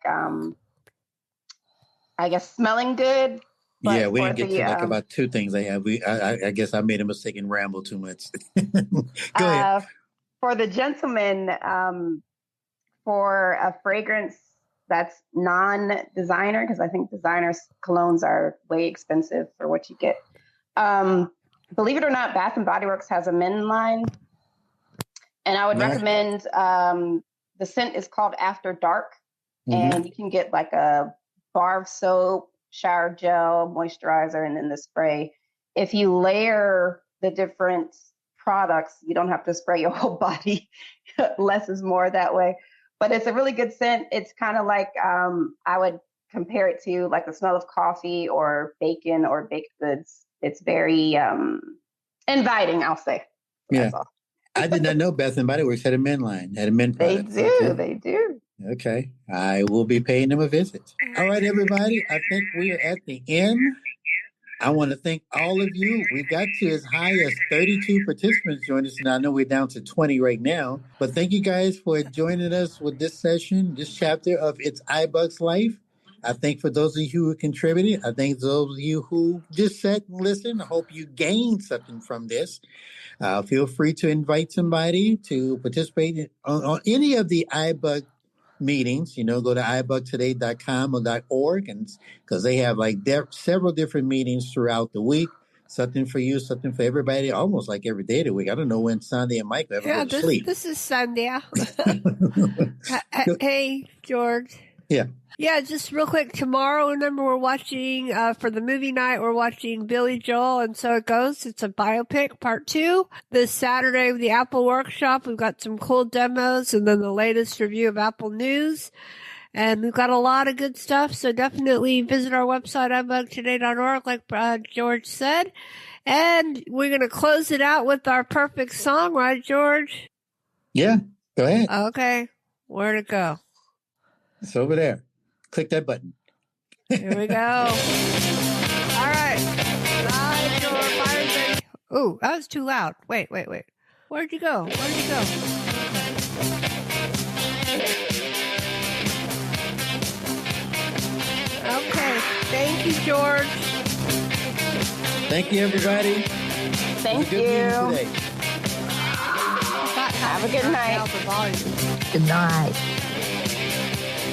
I guess smelling good. Yeah, we didn't get to like about 2 things I have. I guess I made a mistake and rambled too much. Go ahead. For the gentleman, for a fragrance that's non-designer, because I think designers' colognes are way expensive for what you get. Believe it or not, Bath and Body Works has a men line. And I would recommend, the scent is called After Dark. Mm-hmm. And you can get like a bar of soap, shower gel, moisturizer, and then the spray. If you layer the different products, you don't have to spray your whole body. Less is more that way. But it's a really good scent. It's kind of like, I would compare it to like the smell of coffee or bacon or baked goods. It's very inviting, I'll say. Yeah. I did not know Bath and Body Works had a men line, had a men product. They do. Okay. I will be paying them a visit. All right, everybody. I think we are at the end. I want to thank all of you. We got to as high as 32 participants join us, and I know we're down to 20 right now. But thank you guys for joining us with this session, this chapter of It's iBUGs Life. I thank for those of you who contributed. I thank those of you who just sat and listened. I hope you gained something from this. Feel free to invite somebody to participate on any of the iBug meetings. Go to ibugtoday.com or .org, and because they have like several different meetings throughout the week. Something for you, something for everybody, almost like every day of the week. I don't know when Sandy and Mike ever go to sleep. This is Sandy. Hey, George. Yeah. Yeah, just real quick. Tomorrow, remember, we're watching, for the movie night, we're watching Billy Joel, and So It Goes. It's a biopic, part 2. This Saturday, with the Apple Workshop, we've got some cool demos, and then the latest review of Apple News. And we've got a lot of good stuff, so definitely visit our website, ibugtoday.org, like George said. And we're going to close it out with our perfect song, right, George? Yeah, go ahead. Okay. Where'd it go? It's over there. Click that button. Here we go. All right. Bye, George. Bye, everybody. Ooh, that was too loud. Wait. Where'd you go? Okay. Thank you, George. Thank you, everybody. Thank you. Have a good night. Good night.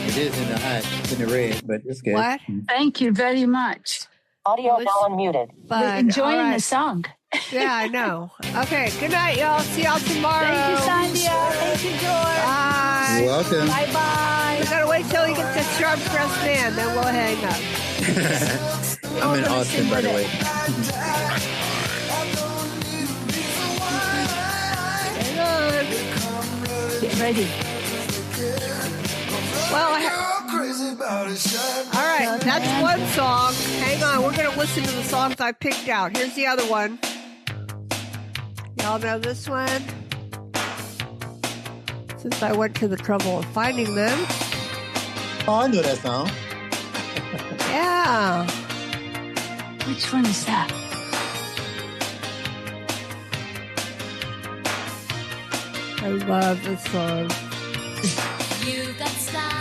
It is in the hot, it's in the red, but it's good. What? Thank you very much. Audio now unmuted. We're enjoying the song. Yeah, I know. Okay, good night, y'all. See y'all tomorrow. Thank you, Sandia. Thank you, George. Bye. You're welcome. Bye-bye. We gotta wait till he gets a sharp-dressed man, then we'll hang up. I'm in Austin, by the way. Hang on. Get ready. Well, all right, that's one song. Hang on, we're going to listen to the songs I picked out. Here's the other one. Y'all know this one? Since I went to the trouble of finding them. Oh, I know that song. Yeah. Which one is that? I love this song. You got style.